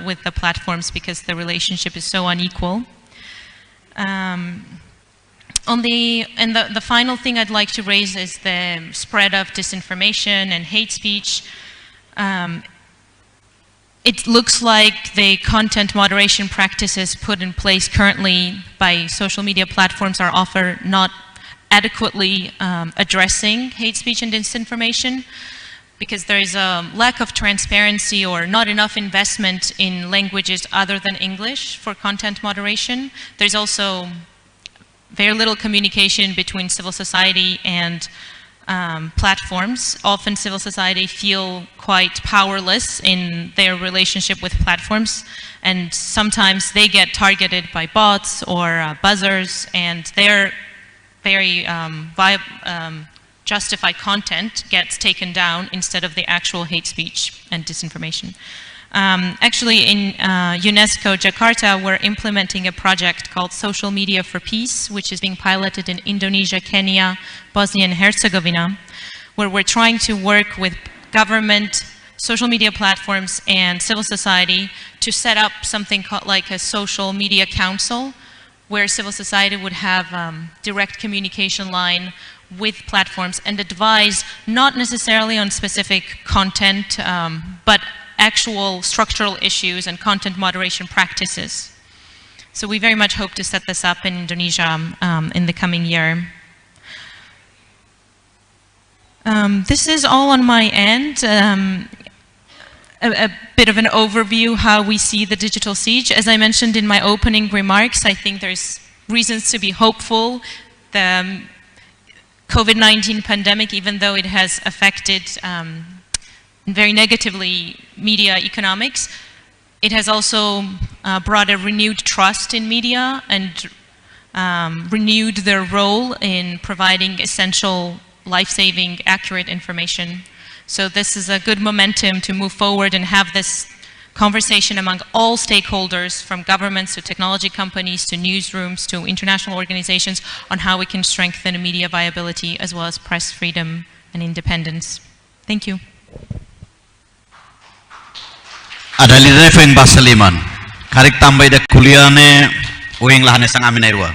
with the platforms because the relationship is so unequal. And the final thing I'd like to raise is the spread of disinformation and hate speech. it looks like the content moderation practices put in place currently by social media platforms are often not adequately addressing hate speech and disinformation, because there is a lack of transparency or not enough investment in languages other than English for content moderation. There's also very little communication between civil society and platforms. Often civil society feel quite powerless in their relationship with platforms, and sometimes they get targeted by bots or buzzers, and their very justified content gets taken down instead of the actual hate speech and disinformation. Actually, in UNESCO Jakarta, we're implementing a project called Social Media for Peace, which is being piloted in Indonesia, Kenya, Bosnia and Herzegovina, where we're trying to work with government, social media platforms, and civil society to set up something called like a social media council, where civil society would have direct communication line with platforms and advise not necessarily on specific content, but actual structural issues and content moderation practices. So we very much hope to set this up in Indonesia in the coming year. This is all on my end. A bit of an overview how we see the digital siege. As I mentioned in my opening remarks, I think there's reasons to be hopeful. The COVID-19 pandemic, even though it has affected very negatively media economics, it has also brought a renewed trust in media and renewed their role in providing essential, life-saving, accurate information. So this is a good momentum to move forward and have this conversation among all stakeholders, from governments to technology companies to newsrooms to international organizations, on how we can strengthen media viability as well as press freedom and independence. Thank you. Ada lidah yang bahasa liman, karik tambah ida kuliahnya, uing lahane sang amin airwa.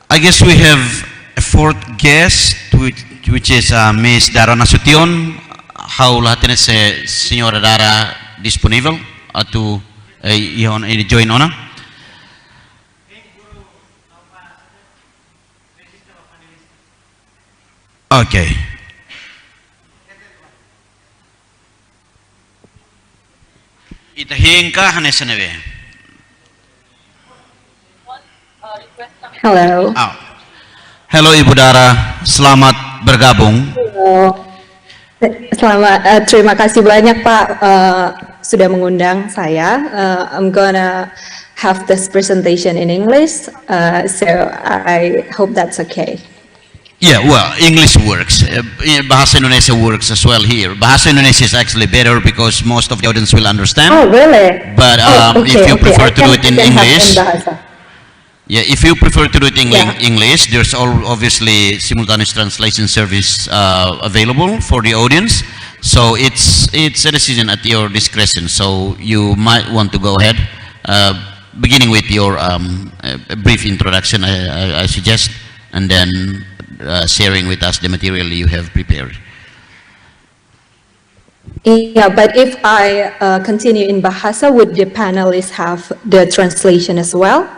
I guess we have a fourth guest, which is Miss Dara Nasution. How lahatnya se Senhora Dara disponível atau join ona? Okay. Itahingka hanesanebe. Hello. Oh. Hello Ibu Dara, selamat bergabung. Halo. Selamat, terima kasih banyak Pak sudah mengundang saya. I'm gonna have this presentation in English, so I hope that's okay. Yeah, well, English works. Bahasa Indonesia works as well here. Bahasa Indonesia is actually better because most of the audience will understand. Oh, really? But okay, if you prefer to do it in English, yeah, if you prefer to do it in English, there's obviously simultaneous translation service available for the audience. So it's a decision at your discretion. So you might want to go ahead, beginning with your brief introduction, I suggest, and then sharing with us the material you have prepared. Yeah, but if I continue in Bahasa, would the panelists have the translation as well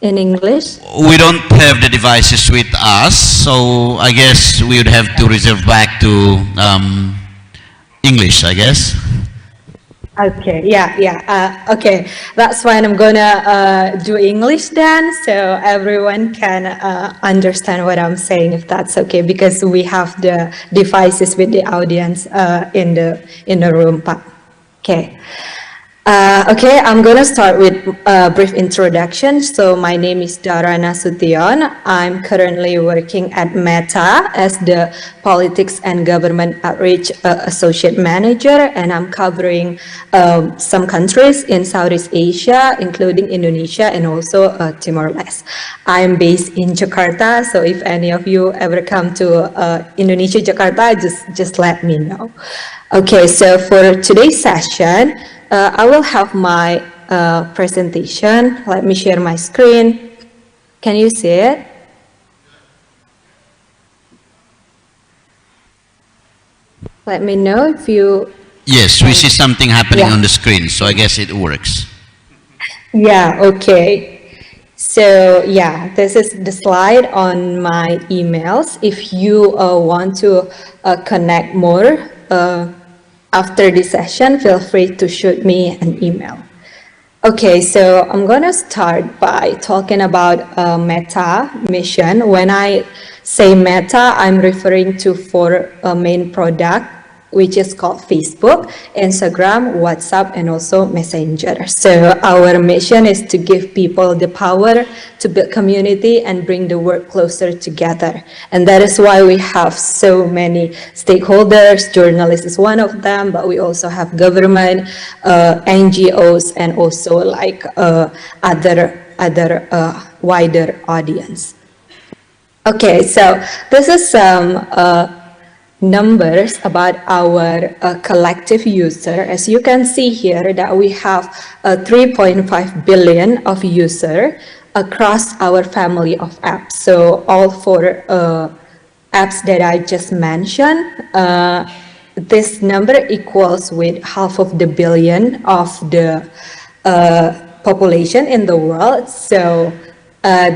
in English? We don't have the devices with us, so I guess we would have to reserve back to English, I guess. Okay, okay, that's fine. I'm gonna do English then, so everyone can understand what I'm saying, if that's okay, because we have the devices with the audience in the room. Okay. Okay, I'm going to start with a brief introduction. So my name is Dara Nasution. I'm currently working at Meta as the Politics and Government Outreach Associate Manager, and I'm covering some countries in Southeast Asia, including Indonesia and also Timor-Leste. I'm based in Jakarta, so if any of you ever come to Indonesia, Jakarta, just let me know. Okay, so for today's session, I will have my presentation. Let me share my screen. Can you see it? Let me know if you... Yes, we see something happening Yeah. on the screen, so I guess it works. Yeah, okay. So yeah, this is the slide on my emails. If you want to connect more after this session, feel free to shoot me an email. Okay, so I'm gonna start by talking about Meta mission. When I say Meta, I'm referring to four main products, which is called Facebook, Instagram, WhatsApp, and also Messenger. So our mission is to give people the power to build community and bring the world closer together. And that is why we have so many stakeholders. Journalists is one of them, but we also have government, NGOs, and also like other wider audience. Okay, so this is some numbers about our collective user. As you can see here that we have 3.5 billion of user across our family of apps. So all four apps that I just mentioned, this number equals with 500 million of the population in the world. So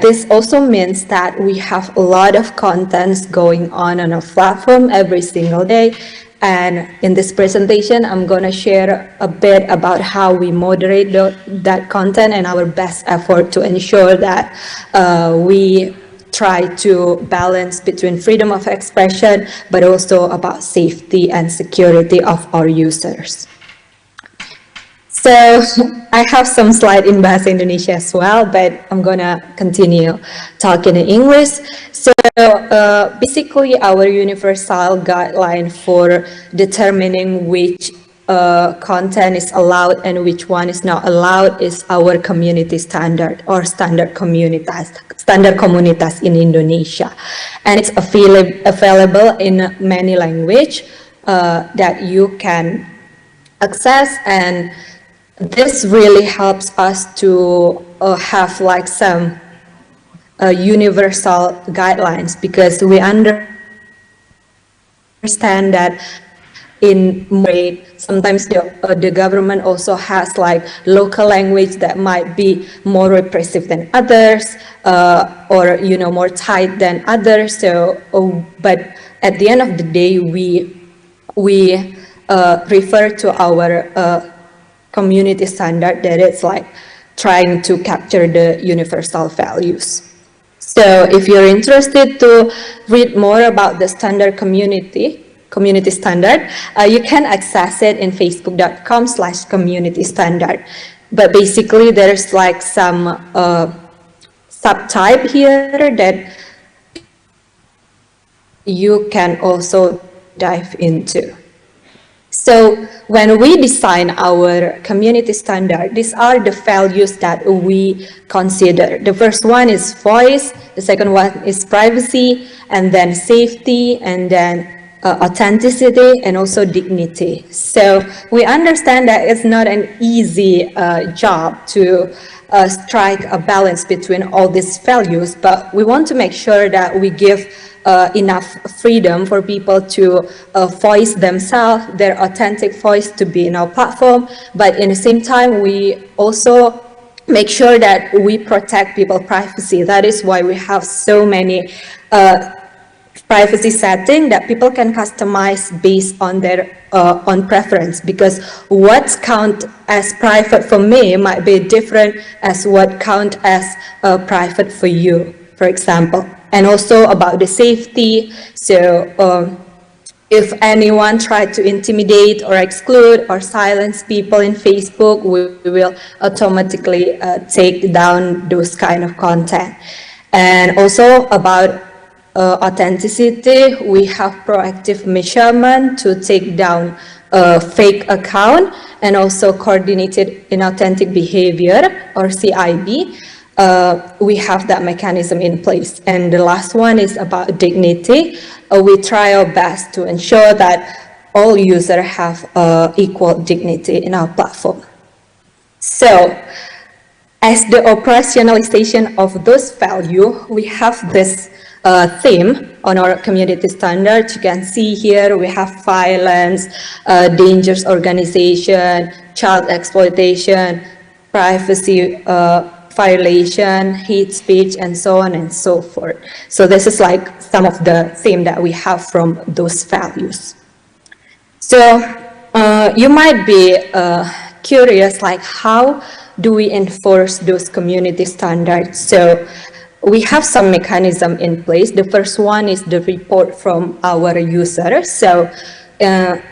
this also means that we have a lot of contents going on our platform every single day. And in this presentation, I'm going to share a bit about how we moderate that content and our best effort to ensure that we try to balance between freedom of expression, but also about safety and security of our users. So I have some slide in Bahasa Indonesia as well, but I'm gonna continue talking in English. So basically our universal guideline for determining which content is allowed and which one is not allowed is our community standard or standard komunitas in Indonesia. And it's available in many languages that you can access, and this really helps us to have like some universal guidelines, because we understand that in way sometimes the government also has like local language that might be more repressive than others, or more tight than others. So but at the end of the day we refer to our community standard that it's like trying to capture the universal values. So if you're interested to read more about the standard community standard, you can access it in facebook.com/community standard. But basically there's like some subtype here that you can also dive into. So when we design our community standard, these are the values that we consider. The first one is voice, the second one is privacy, and then safety, and then authenticity, and also dignity. So we understand that it's not an easy job to strike a balance between all these values, but we want to make sure that we give enough freedom for people to voice themselves, their authentic voice to be in our platform. But in the same time, we also make sure that we protect people's privacy. That is why we have so many privacy settings that people can customize based on their own preference, because what counts as private for me might be different as what counts as private for you, for example. And also about the safety. So if anyone tried to intimidate or exclude or silence people in Facebook, we will automatically take down those kind of content. And also about authenticity, we have proactive measurement to take down fake account, and also coordinated inauthentic behavior or CIB. We have that mechanism in place. And the last one is about dignity. We try our best to ensure that all users have equal dignity in our platform. So as the operationalization of those values, we have this theme on our community standards. You can see here we have violence, dangerous organization, child exploitation, privacy violation, hate speech, and so on and so forth. So this is like some of the theme that we have from those values. So you might be curious, like how do we enforce those community standards? So we have some mechanism in place. The first one is the report from our users. So in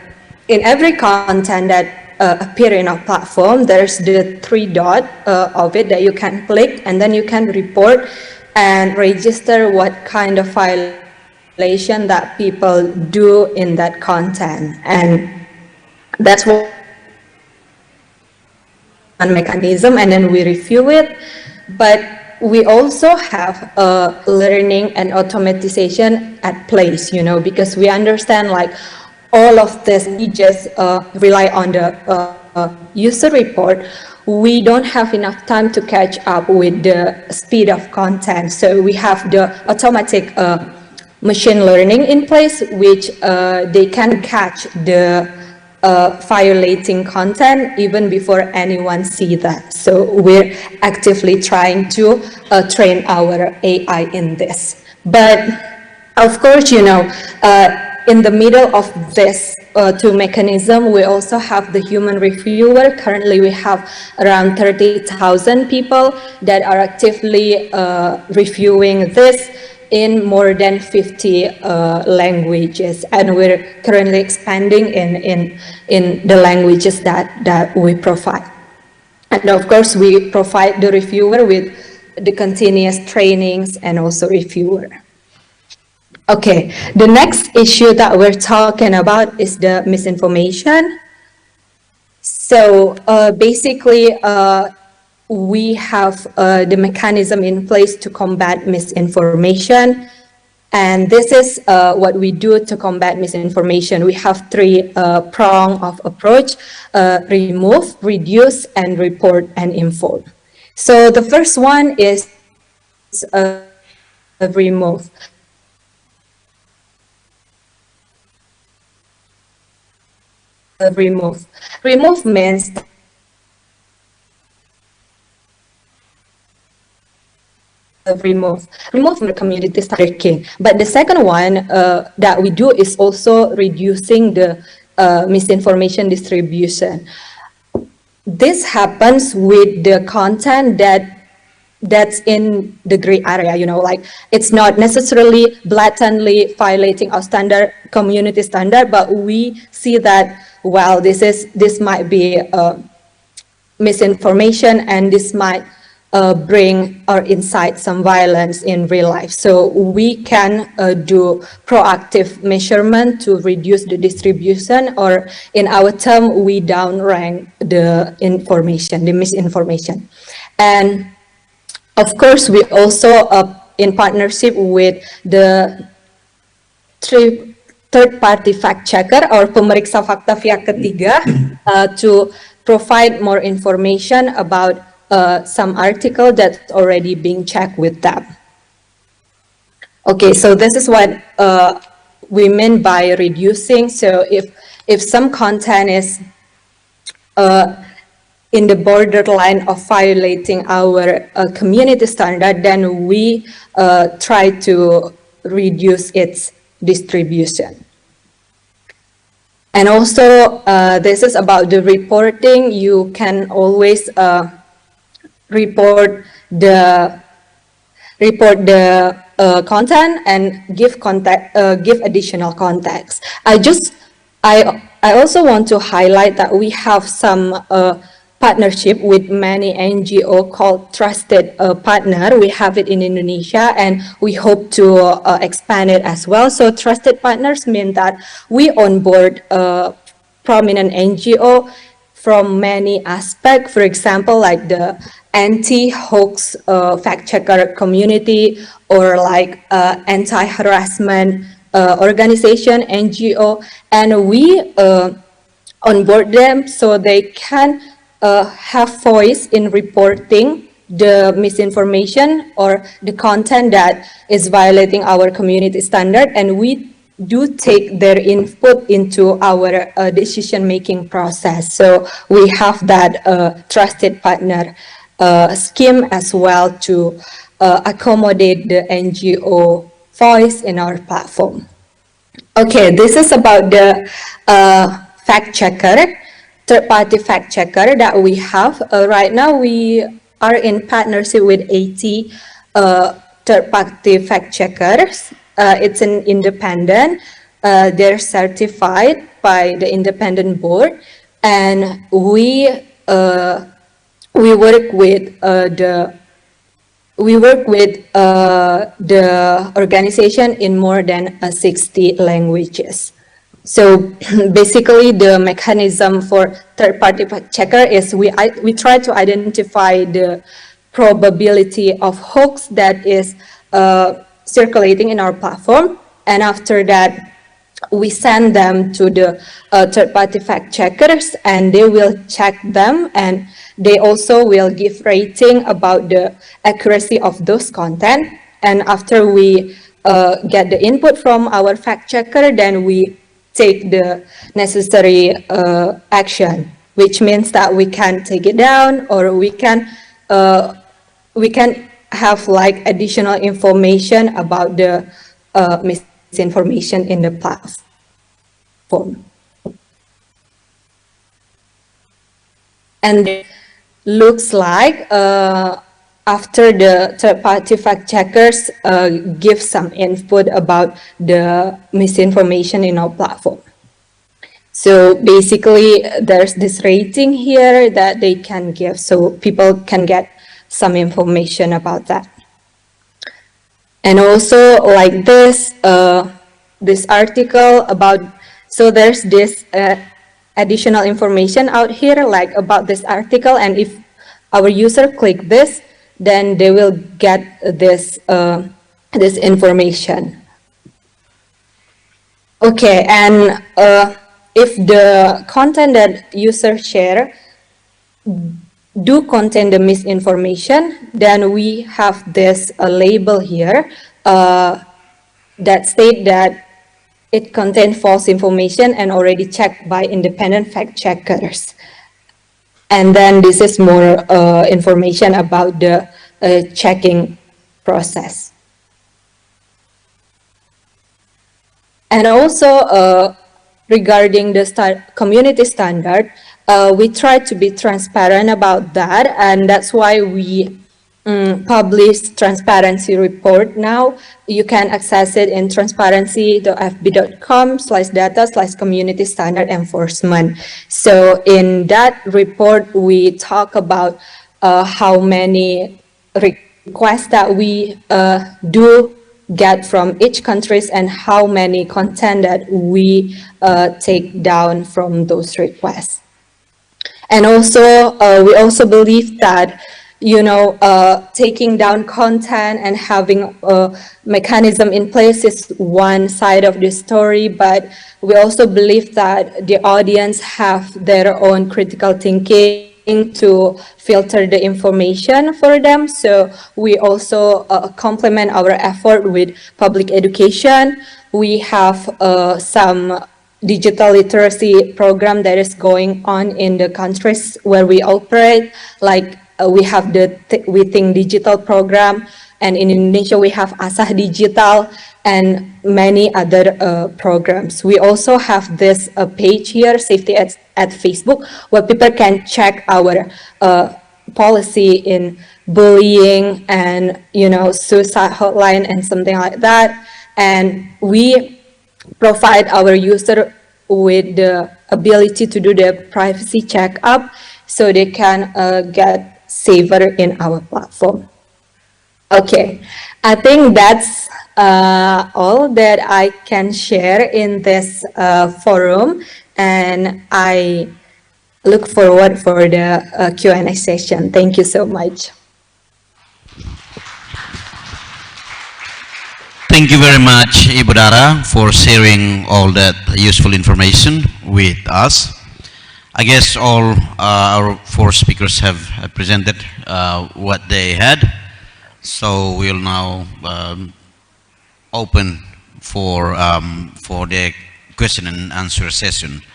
every content that appear in our platform, there's the 3 dot of it that you can click, and then you can report and register what kind of violation that people do in that content. And that's one mechanism, and then we review it. But we also have learning and automatization at place, you know, because we understand like all of this, we just rely on the user report. We don't have enough time to catch up with the speed of content. So we have the automatic machine learning in place, which they can catch the violating content even before anyone sees that. So we're actively trying to train our AI in this. But of course, you know, in the middle of this two mechanism, we also have the human reviewer. Currently, we have around 30,000 people that are actively reviewing this in more than 50 languages, and we're currently expanding in the languages that we provide. And of course, we provide the reviewer with the continuous trainings and also reviewer. Okay, the next issue that we're talking about is the misinformation. So basically, we have the mechanism in place to combat misinformation. And this is what we do to combat misinformation. We have 3 prongs of approach: remove, reduce, and report and inform. So the first one is remove. Remove means remove from the community tracking. But the second one that we do is also reducing the misinformation distribution. This happens with the content that's in the gray area, you know, like it's not necessarily blatantly violating our standard, community standard, but we see that, well, this might be misinformation, and this might bring or incite some violence in real life. So we can do proactive measurement to reduce the distribution, or in our term, we downrank the information, the misinformation. And of course, we also, in partnership with the third-party fact-checker or pemeriksa fakta pihak ketiga, to provide more information about some article that's already being checked with them. Okay, so this is what we mean by reducing. So if some content is in the borderline of violating our community standard, then we try to reduce its distribution. And also, this is about the reporting. You can always report the content and give additional context. I also want to highlight that we have some partnership with many NGO called Trusted Partner. We have it in Indonesia, and we hope to expand it as well. So Trusted Partners mean that we onboard prominent NGO from many aspects. For example, like the anti-hoax fact-checker community, or like anti-harassment organization, NGO, and we onboard them so they can have voice in reporting the misinformation or the content that is violating our community standard, and we do take their input into our decision-making process. So we have that trusted partner scheme as well to accommodate the NGO voice in our platform. Okay, this is about the fact checker, third-party fact checker that we have. Right now, we are in partnership with 80 third-party fact checkers. It's an independent. They're certified by the independent board, and we work with the organization in more than 60 languages. So basically, the mechanism for third-party fact checker is we try to identify the probability of hoax that is circulating in our platform, and after that, we send them to the third-party fact checkers, and they will check them, and they also will give rating about the accuracy of those content. And after we get the input from our fact checker, then we take the necessary action, which means that we can take it down, or we can have like additional information about the misinformation in the platform. And it looks like after the third-party fact checkers give some input about the misinformation in our platform. So basically, there's this rating here that they can give, so people can get some information about that. And also like this, this article about, so there's this additional information out here like about this article, and if our user click this, then they will get this, this information. Okay, and if the content that users share do contain the misinformation, then we have this label here that state that it contains false information and already checked by independent fact checkers. And then this is more information about the checking process. And also regarding the community standard, we try to be transparent about that, and that's why we publish transparency report now. You can access it in transparency.fb.com/data/community standard enforcement. So in that report, we talk about how many requests that we do get from each countries and how many content that we take down from those requests. And also, we also believe that, you know, taking down content and having a mechanism in place is one side of the story, but we also believe that the audience have their own critical thinking to filter the information for them. So we also complement our effort with public education. We have some digital literacy program that is going on in the countries where we operate, like we have the We Think Digital program, and in Indonesia we have Asah Digital and many other programs. We also have this page here, Safety at Facebook, where people can check our policy in bullying and, you know, suicide hotline and something like that. And we provide our user with the ability to do the privacy checkup so they can get safer in our platform. Okay, I think that's all that I can share in this forum, and I look forward for the Q&A session. Thank you so much. Thank you very much, Ibu Dara, for sharing all that useful information with us. I guess all our four speakers have presented what they had, so we'll now open for the question and answer session.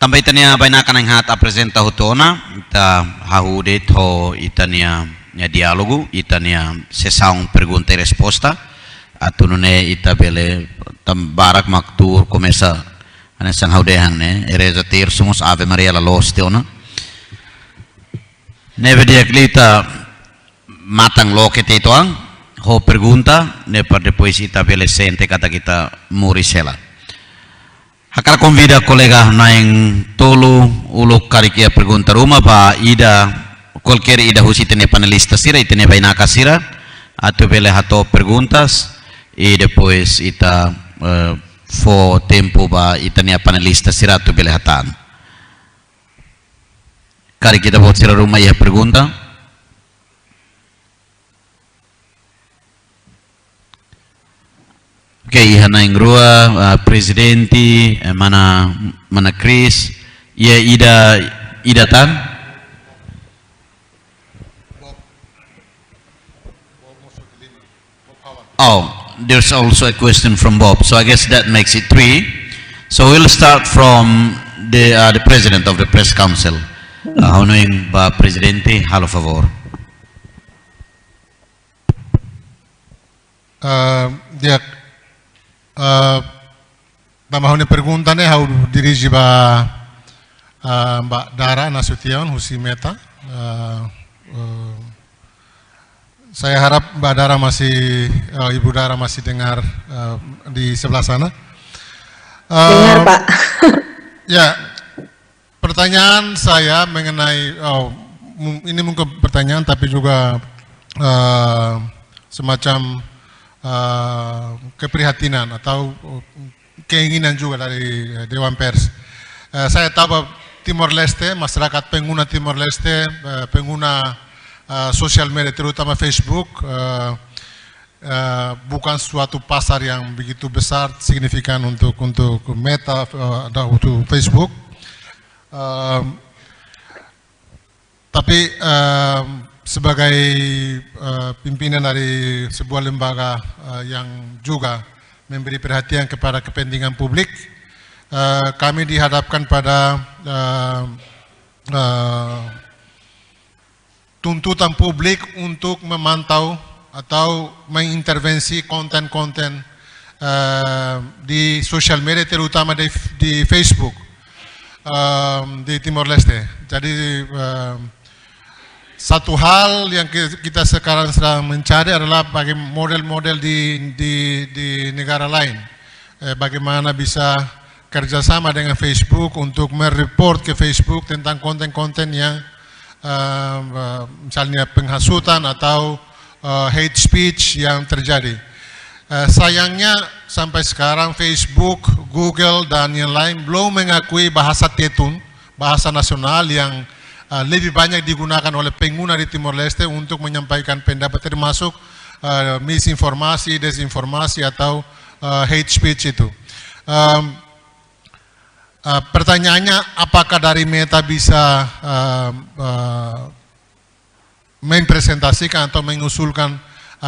Tambay tanya bainakan ang hat presenta hutona ta hahude to itania nya dialogo itania sessão pergunta e resposta atunune itabele tambarak maktur começa anesang haudehan ne ereza ter somos ave maria la los teona neve dia klita matang loke tetoang ho pergunta ne per depois itabele sente kata kita murisela. Hakar convida colega naing tolu uluk karikia pergunta rumah ba ida qualquer ida Husi tene panelista sira itene bainaka sira atau bele hato perguntas e depois ita fo tempo ba itania panelista sira atau bele hatan kari kita buat sira rumah ya pergunta. Oke, hana ingrua presidenti mana Chris ya ida tan. Oh, there's also a question from Bob, so I guess that makes it 3. So we'll start from the president of the press council. Honoring ba presidente, halo favor. Dia Bamahone pergunta ne how dirige ba Mbak Dara Nasution Husi Meta. Saya harap Mbak Dara masih Ibu Dara masih dengar di sebelah sana. Dengar Pak. Ya, pertanyaan saya mengenai ini mungkin pertanyaan tapi juga semacam keprihatinan atau keinginan juga dari Dewan Pers. Saya tahu bahwa Timor-Leste, masyarakat pengguna Timor-Leste, pengguna sosial media terutama Facebook, bukan suatu pasar yang begitu besar signifikan untuk Meta atau untuk Facebook. Tapi sebagai pimpinan dari sebuah lembaga yang juga memberi perhatian kepada kepentingan publik, kami dihadapkan pada tuntutan publik untuk memantau atau mengintervensi konten-konten di sosial media terutama di Facebook di Timor-Leste. Jadi satu hal yang kita sekarang sedang mencari adalah bagaimana model-model di negara lain. Bagaimana bisa kerjasama dengan Facebook untuk mereport ke Facebook tentang konten-konten yang misalnya penghasutan atau hate speech yang terjadi. Sayangnya sampai sekarang Facebook, Google, dan yang lain belum mengakui bahasa Tetun, bahasa nasional yang lebih banyak digunakan oleh pengguna di Timor-Leste untuk menyampaikan pendapat termasuk misinformasi, desinformasi atau hate speech itu. Pertanyaannya, apakah dari Meta bisa mempresentasikan atau mengusulkan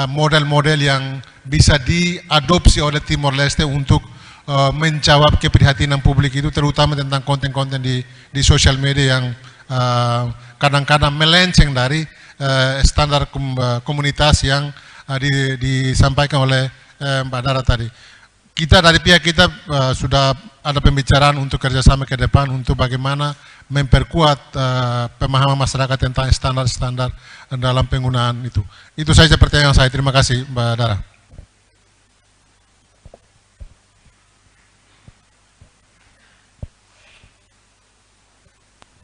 model-model yang bisa diadopsi oleh Timor-Leste untuk menjawab keprihatinan publik itu, terutama tentang konten-konten di sosial media yang kadang-kadang melenceng dari standar komunitas yang disampaikan oleh Mbak Dara tadi. Kita dari pihak kita sudah ada pembicaraan untuk kerjasama ke depan untuk bagaimana memperkuat pemahaman masyarakat tentang standar-standar dalam penggunaan itu. Itu saja pertanyaan saya. Terima kasih Mbak Dara.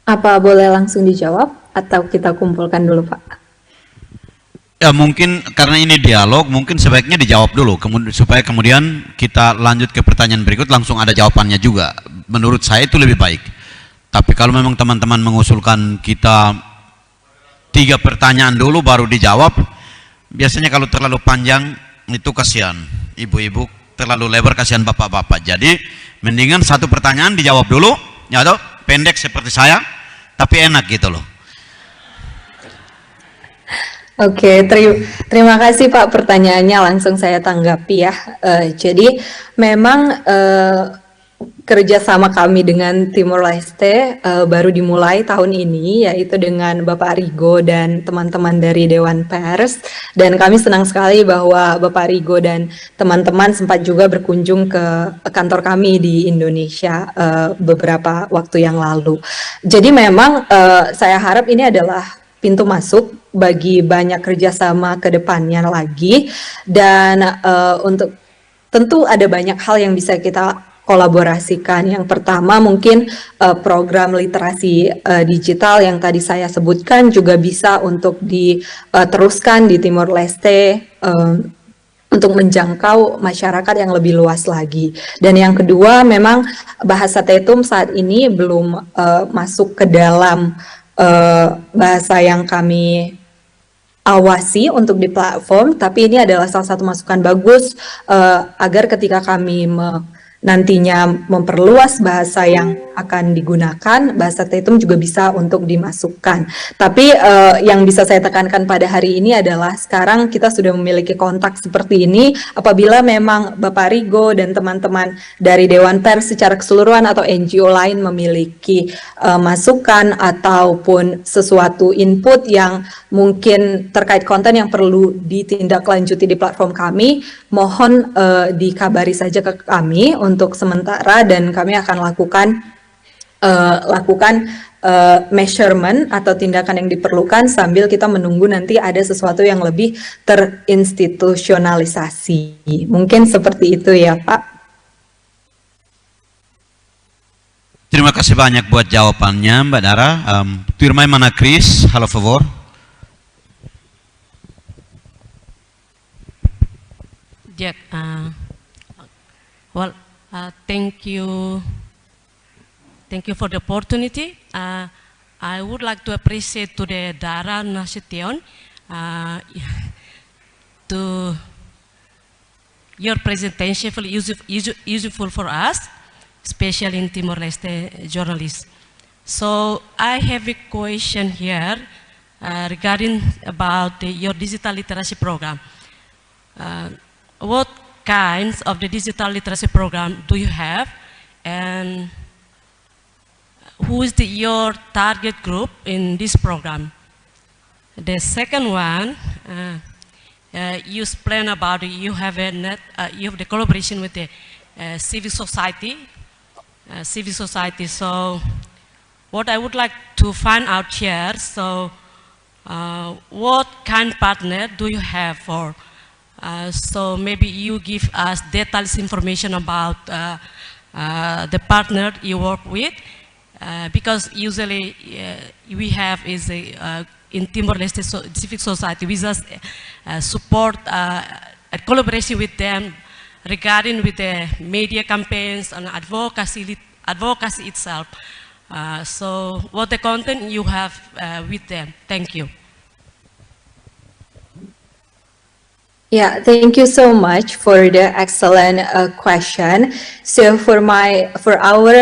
Apa boleh langsung dijawab atau kita kumpulkan dulu Pak? Ya mungkin karena ini dialog, mungkin sebaiknya dijawab dulu, supaya kemudian kita lanjut ke pertanyaan berikut langsung ada jawabannya juga. Menurut saya itu lebih baik. Tapi kalau memang teman-teman mengusulkan kita 3 pertanyaan dulu baru dijawab, biasanya kalau terlalu panjang itu kasihan ibu-ibu, terlalu lebar kasihan bapak-bapak. Jadi mendingan 1 pertanyaan dijawab dulu, ya toh? pendek seperti saya, tapi enak gitu loh. Oke, terima kasih Pak pertanyaannya, langsung saya tanggapi ya. Jadi memang kerjasama kami dengan Timor-Leste baru dimulai tahun ini, yaitu dengan Bapak Rigo dan teman-teman dari Dewan Pers. Dan kami senang sekali bahwa Bapak Rigo dan teman-teman sempat juga berkunjung ke kantor kami di Indonesia beberapa waktu yang lalu. Jadi memang saya harap ini adalah pintu masuk bagi banyak kerjasama ke depannya lagi, dan untuk tentu ada banyak hal yang bisa kita kolaborasikan. Yang pertama mungkin program literasi digital yang tadi saya sebutkan juga bisa untuk diteruskan di Timor-Leste untuk menjangkau masyarakat yang lebih luas lagi. Dan yang kedua, memang bahasa Tetum saat ini belum masuk ke dalam bahasa yang kami awasi untuk di platform, tapi ini adalah salah satu masukan bagus agar ketika kami nantinya memperluas bahasa yang akan digunakan, bahasa Tetum juga bisa untuk dimasukkan. Tapi yang bisa saya tekankan pada hari ini adalah sekarang kita sudah memiliki kontak seperti ini. Apabila memang Bapak Rigo dan teman-teman dari Dewan Pers secara keseluruhan atau NGO lain memiliki masukan ataupun sesuatu input yang mungkin terkait konten yang perlu ditindaklanjuti di platform kami, mohon dikabari saja ke kami untuk sementara, dan kami akan lakukan measurement atau tindakan yang diperlukan sambil kita menunggu nanti ada sesuatu yang lebih terinstitusionalisasi. Mungkin seperti itu ya Pak. Terima kasih banyak buat jawabannya Mbak Dara. Tu irmã Mana Cris, halo favor. Jack, well, thank you for the opportunity. I would like to appreciate to the Dara Nasution to your presentation, useful for us, especially in Timor-Leste journalists. So I have a question here regarding about your digital literacy program. What kinds of the digital literacy program do you have, and who is your target group in this program? The second one, you explain about you have the collaboration with the civil society. So what I would like to find out here, so what kind of partner do you have for? So maybe you give us details information about the partner you work with, because usually we have is in Timor-Leste civic society, we just support a collaboration with them regarding with the media campaigns and advocacy itself. So what the content you have with them? Thank you. Yeah, thank you so much for the excellent question. So for our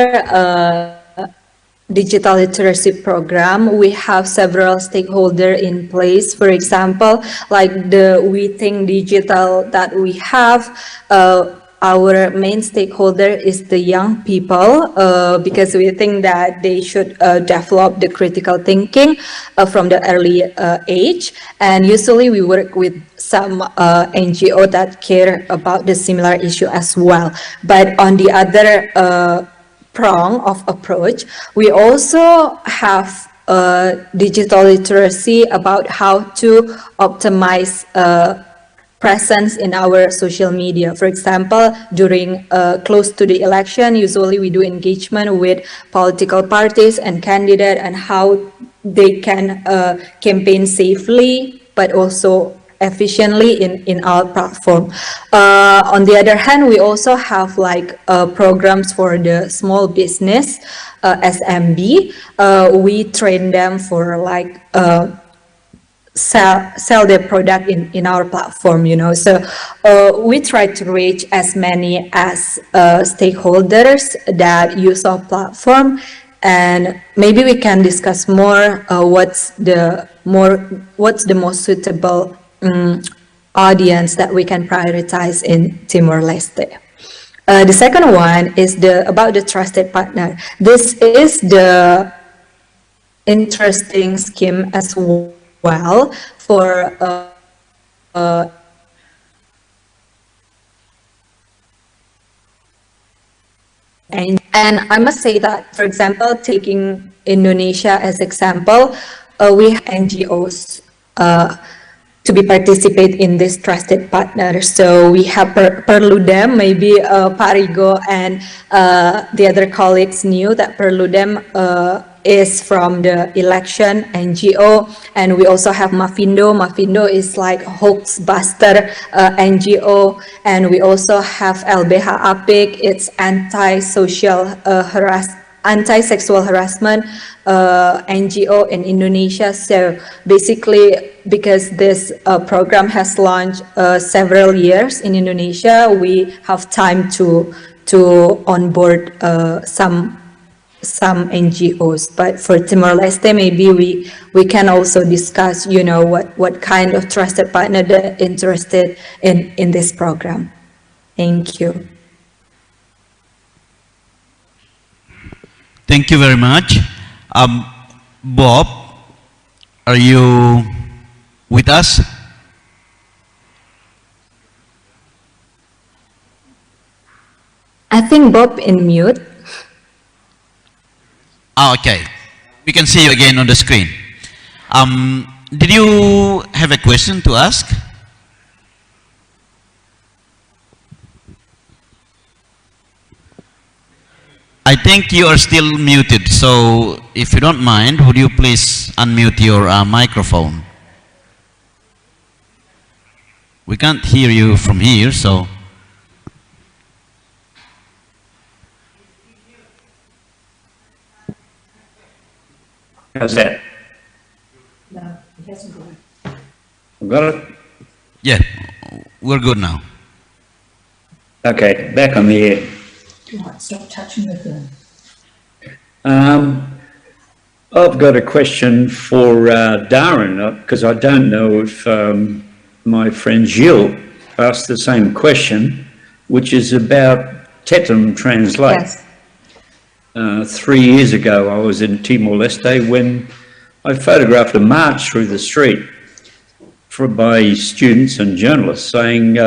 digital literacy program, we have several stakeholders in place. For example, like the We Think Digital that we have, our main stakeholder is the young people, because we think that they should develop the critical thinking from the early age. And usually we work with some NGO that care about the similar issue as well. But on the other prong of approach, we also have digital literacy about how to optimize presence in our social media. For example, during close to the election, usually we do engagement with political parties and candidates and how they can campaign safely, but also efficiently in our platform. On the other hand, we also have like programs for the small business, SMB. We train them for like sell their product in our platform, you know. So we try to reach as many as stakeholders that use our platform, and maybe we can discuss more what's the most suitable audience that we can prioritize in Timor-Leste. The second one is about the trusted partner. This is the interesting scheme as well for and I must say that, for example, taking Indonesia as example, we have NGOs to be participate in this trusted partner. So we have Perludem, maybe Pak Rigo and the other colleagues knew that Perludem is from the election NGO, and we also have Mafindo. Mafindo is like hoax buster NGO, and we also have LBH Apik. It's anti-sexual harassment NGO in Indonesia. So basically, because this program has launched several years in Indonesia, we have time to onboard some NGOs. But for Timor-Leste, maybe we can also discuss, you know, what kind of trusted partner they're interested in this program. Thank you. Thank you very much. Bob, are you with us? I think Bob in mute. Okay. We can see you again on the screen. Did you have a question to ask? I think you are still muted, so if you don't mind, would you please unmute your microphone? We can't hear you from here, so. How's that? No, it hasn't gone. Got it? Yeah, we're good now. Okay, back on the air. Right, stop touching the phone. I've got a question for Darren, because I don't know if my friend Gilles asked the same question, which is about Tetum Translate. Yes. 3 years ago, I was in Timor-Leste when I photographed a march through the street by students and journalists saying,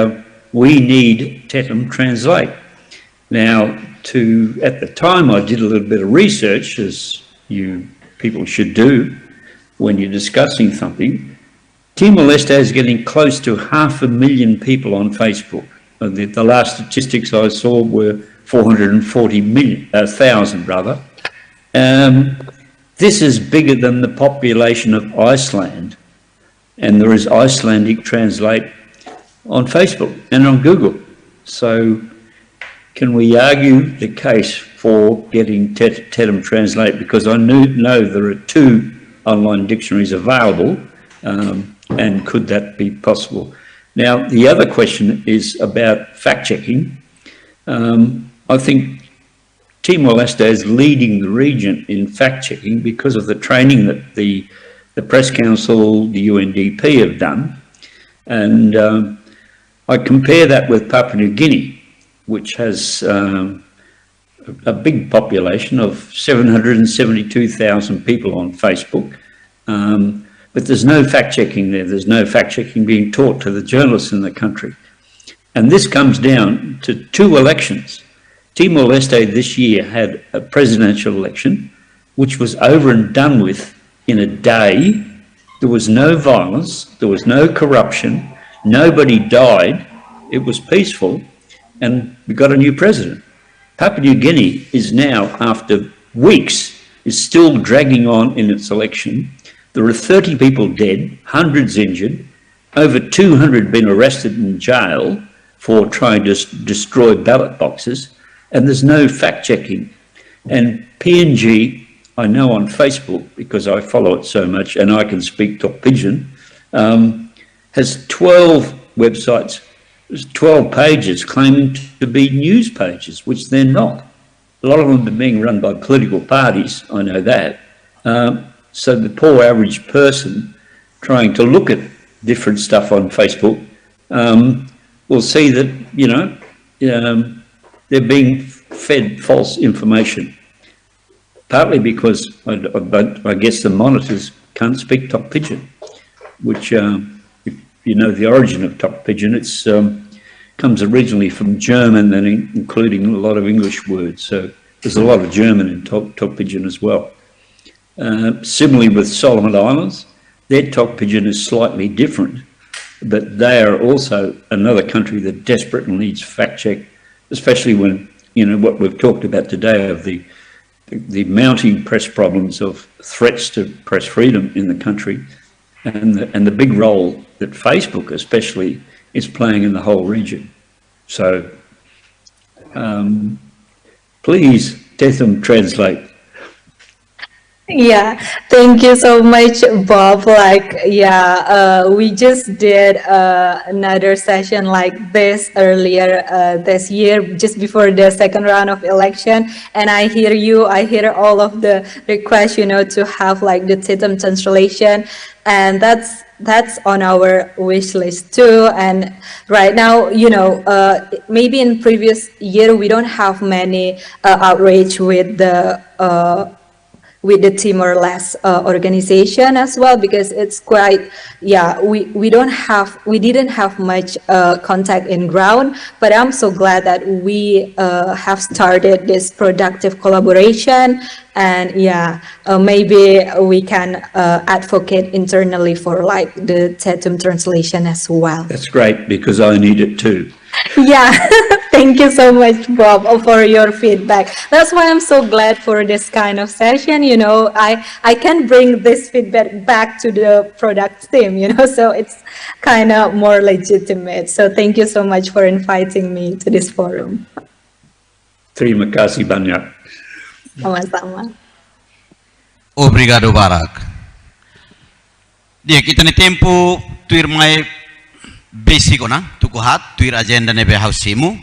we need Tetum Translate. Now, at the time, I did a little bit of research, as you people should do when you're discussing something. Timor-Leste is getting close to 500,000 people on Facebook. The last statistics I saw were 440,000 rather. This is bigger than the population of Iceland, and there is Icelandic Translate on Facebook and on Google. So can we argue the case for getting Tetum Translate? Because I know there are 2 online dictionaries available, and could that be possible? Now, the other question is about fact-checking. I think Timor-Leste is leading the region in fact-checking because of the training that the Press Council, the UNDP have done. And I compare that with Papua New Guinea, which has a big population of 772,000 people on Facebook. But there's no fact-checking there. There's no fact-checking being taught to the journalists in the country. And this comes down to 2 elections. Timor-Leste this year had a presidential election, which was over and done with in a day. There was no violence, there was no corruption, nobody died, it was peaceful, and we got a new president. Papua New Guinea is now, after weeks, is still dragging on in its election. There are 30 people dead, hundreds injured, over 200 been arrested in jail for trying to destroy ballot boxes, and there's no fact-checking. And PNG, I know on Facebook, because I follow it so much, and I can speak top Pidgin, has 12 websites, 12 pages claiming to be news pages, which they're not. a lot of them are being run by political parties, I know that. So the poor average person trying to look at different stuff on Facebook will see that, you know, they're being fed false information. Partly because I guess the monitors can't speak Tok Pigeon, which, if you know the origin of Tok Pigeon, it's comes originally from German and including a lot of English words. So there's a lot of German in Tok Pigeon as well. Similarly with Solomon Islands, their Tok Pigeon is slightly different, but they are also another country that desperately needs fact check, especially when, you know, what we've talked about today of the mounting press problems of threats to press freedom in the country, and the big role that Facebook especially is playing in the whole region. So please, Tetham, translate. Yeah, thank you so much, Bob. Like, yeah, we just did another session like this earlier this year, just before the second round of election. And I hear you, I hear all of the requests, you know, to have like the Tetham translation. And that's on our wish list too. And right now, you know, maybe in previous year, we don't have many outreach with the Timor-Leste organization as well, because it's quite, yeah, we didn't have much contact in ground, but I'm so glad that we have started this productive collaboration. And yeah, maybe we can advocate internally for like the Tetham translation as well. That's great, because I need it too. Yeah, thank you so much, Bob, for your feedback. That's why I'm so glad for this kind of session. You know, I can bring this feedback back to the product team, you know, so it's kind of more legitimate. So thank you so much for inviting me to this forum. Terima kasih banyak. Sama-sama. Obrigado, Barak. Dia kita ni tempo tuir mai basic ona tukuhat tuir agenda nebe hausimu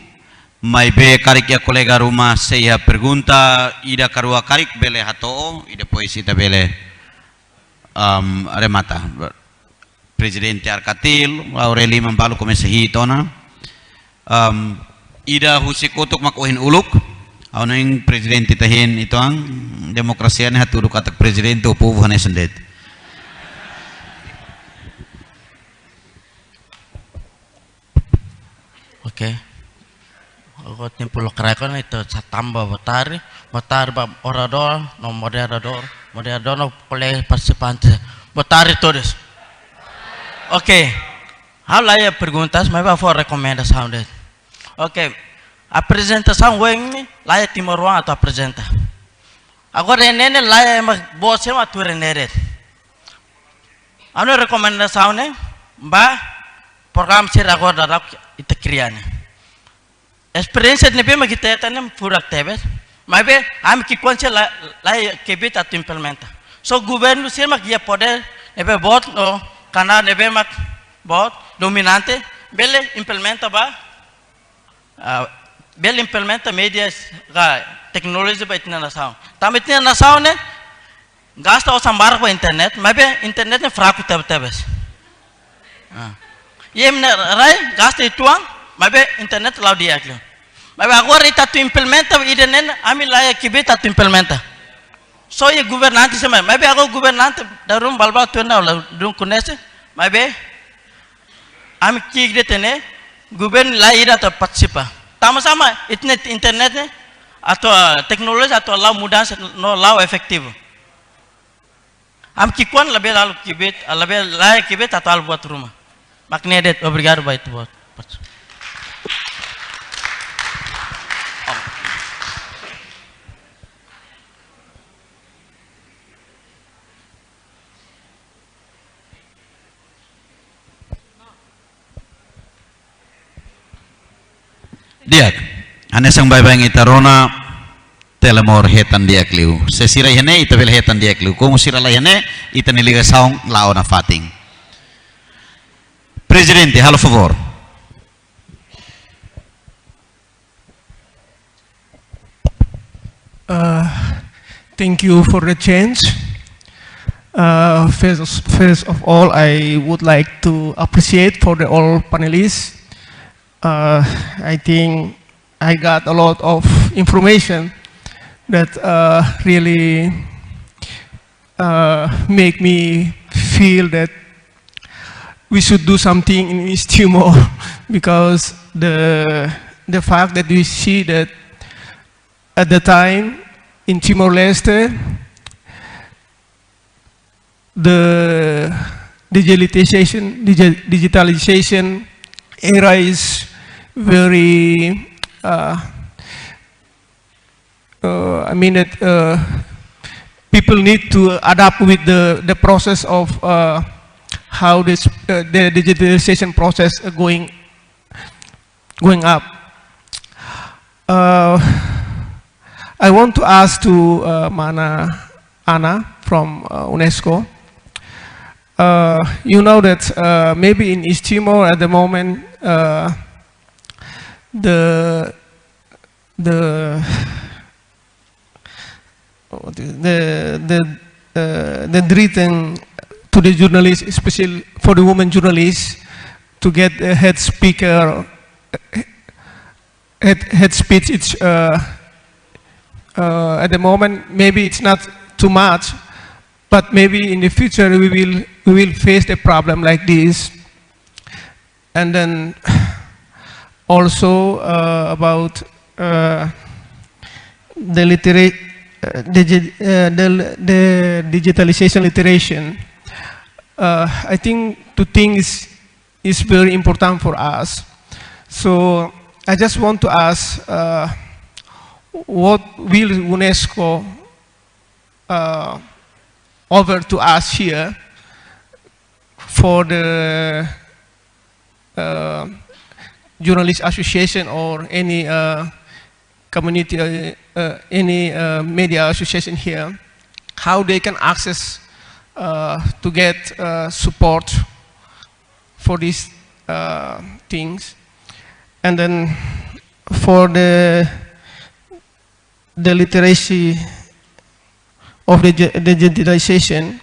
mai be karik ya kolega rumah saya pergunta ida karua karik bele hato ida poesi ta bele remata presidente arkatil Aureli membalu komese hitona ida Husi kotok makohin Huluk awning presidente tahin itu ang demokrasia ni haturu katak presidente upo hane sendet. Oke, aku timpul kerekon itu tambah batari ba orador no moderador no oleh participantes batari todos. Oke, hal lain perguntas, mas vou recomendação dele. Oke, apresentação weng lain Timor atau apresenta. Agora nene lain bos eu ature nere. Anu recomendação ne, ba program sir agora darak itu kriane. Experience ne be magita tanem furak tebes. Mabe am ki konse la kebit at implementa. So governo sir magia poder nebe bot no kana nebe mak bot dominante bele implementa ba bele implementa medias ga teknologi ba itna nasaw. Tam itna nasaw ne gasta o sambar ba internet, mabe internet ne fraku tebes. Yemne rai gasta ituang mabe internet lau dia klo mabe agora ita tu implementa idenen ami laya kibita tu implementa so ye governante sema mabe agora governante darum balba tu na dum kunese mabe ami kigde tene govern laira ta participa sama internet ne atau teknologi atau lau mudah no lau efektif am kikuan lebih lalu kibit lebih laya kibit atau buat rumah. Magnedet, obrigado by itu buat. Diak, ane sang bay-bay ngitarona telemor hetan diak liu. Sesira hene ita bel hetan diak liu. Ko musira la hene ita niliga saung lao na fating. Presidente, halo favor. Thank you for the change. First of all, I would like to appreciate for the all panelists. I think I got a lot of information that really make me feel that we should do something in East Timor because the fact that we see that at the time in Timor-Leste, the digitalization era is very, I mean that people need to adapt with the process of how this, the digitalization process going up. I want to ask to Anna from UNESCO. You know that maybe in East Timor at the moment the threaten to the journalists, especially for the women journalists, to get a head speech. It's at the moment maybe it's not too much, but maybe in the future we will face a problem like this. And then also about the digitalization literation. I think two things is very important for us. So I just want to ask, what will UNESCO offer to us here for the journalist association or any community, any media association here, how they can access to get support for these things. And then for the literacy of the digitalization,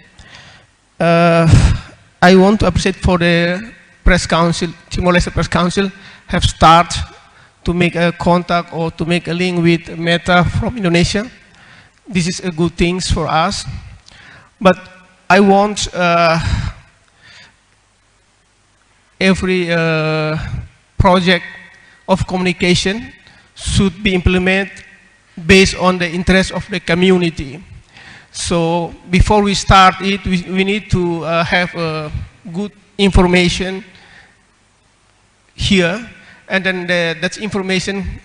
I want to appreciate for the Press Council, Timor-Leste Press Council have started to make a contact or to make a link with Meta from Indonesia. This is a good thing for us. But I want every project of communication should be implemented based on the interest of the community. So before we start it, we need to have good information here, and then that information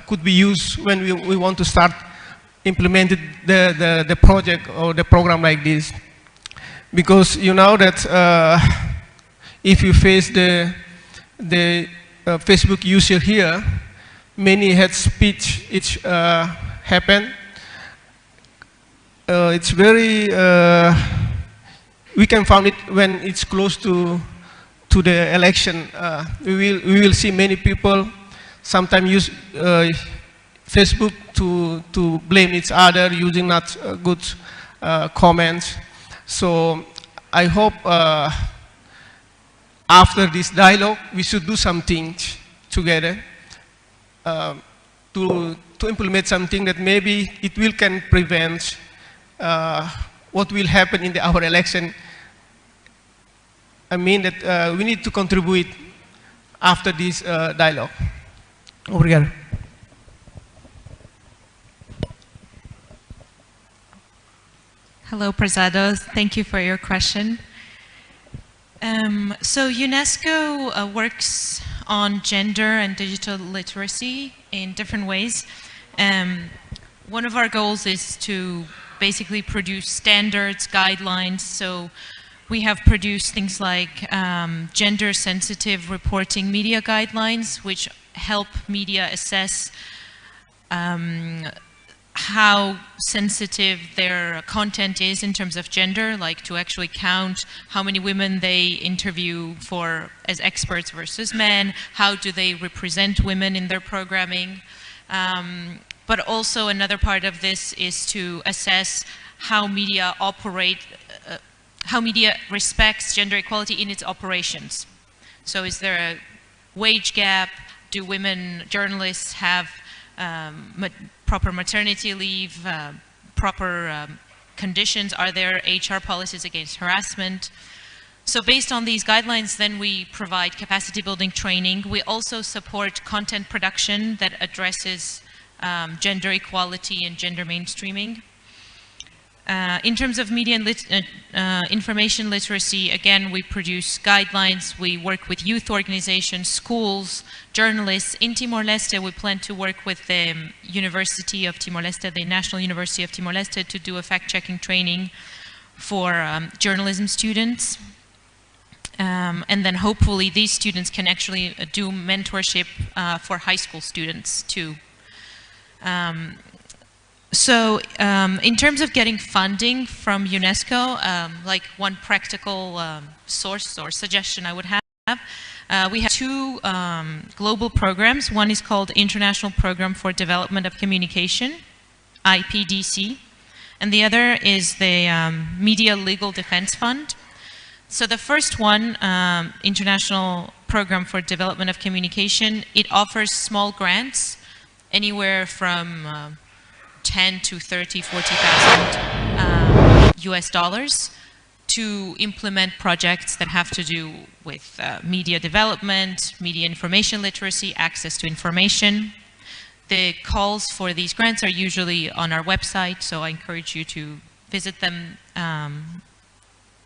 could be used when we want to start implementing the project or the program like this. Because you know that if you face the Facebook user here, many hate speech happen. It's very, we can find it when it's close to the election. We will see many people sometimes use Facebook to blame each other using not good comments. So I hope after this dialogue we should do something together to implement something that maybe it will can prevent what will happen in our election. I mean that we need to contribute after this dialogue. Obrigado. Hello, Prezados. Thank you for your question. So UNESCO works on gender and digital literacy in different ways. One of our goals is to basically produce standards, guidelines. So we have produced things like gender-sensitive reporting media guidelines, which help media assess how sensitive their content is in terms of gender, like to actually count how many women they interview for as experts versus men, how do they represent women in their programming. But also another part of this is to assess how media how media respects gender equality in its operations. So is there a wage gap? Do women journalists have proper maternity leave, proper conditions? Are there HR policies against harassment? So based on these guidelines, then we provide capacity building training. We also support content production that addresses gender equality and gender mainstreaming. In terms of media and information literacy, again, we produce guidelines. We work with youth organizations, schools, journalists. In Timor-Leste, we plan to work with the University of Timor-Leste, the National University of Timor-Leste, to do a fact-checking training for journalism students. And then hopefully these students can actually do mentorship for high school students too. In terms of getting funding from UNESCO, like one practical source or suggestion I would have, we have two global programs. One is called International Program for Development of Communication, IPDC, and the other is the Media Legal Defense Fund. So the first one, International Program for Development of Communication, it offers small grants, anywhere from 10 to 30, 40,000 US dollars to implement projects that have to do with media development, media information literacy, access to information. The calls for these grants are usually on our website, so I encourage you to visit them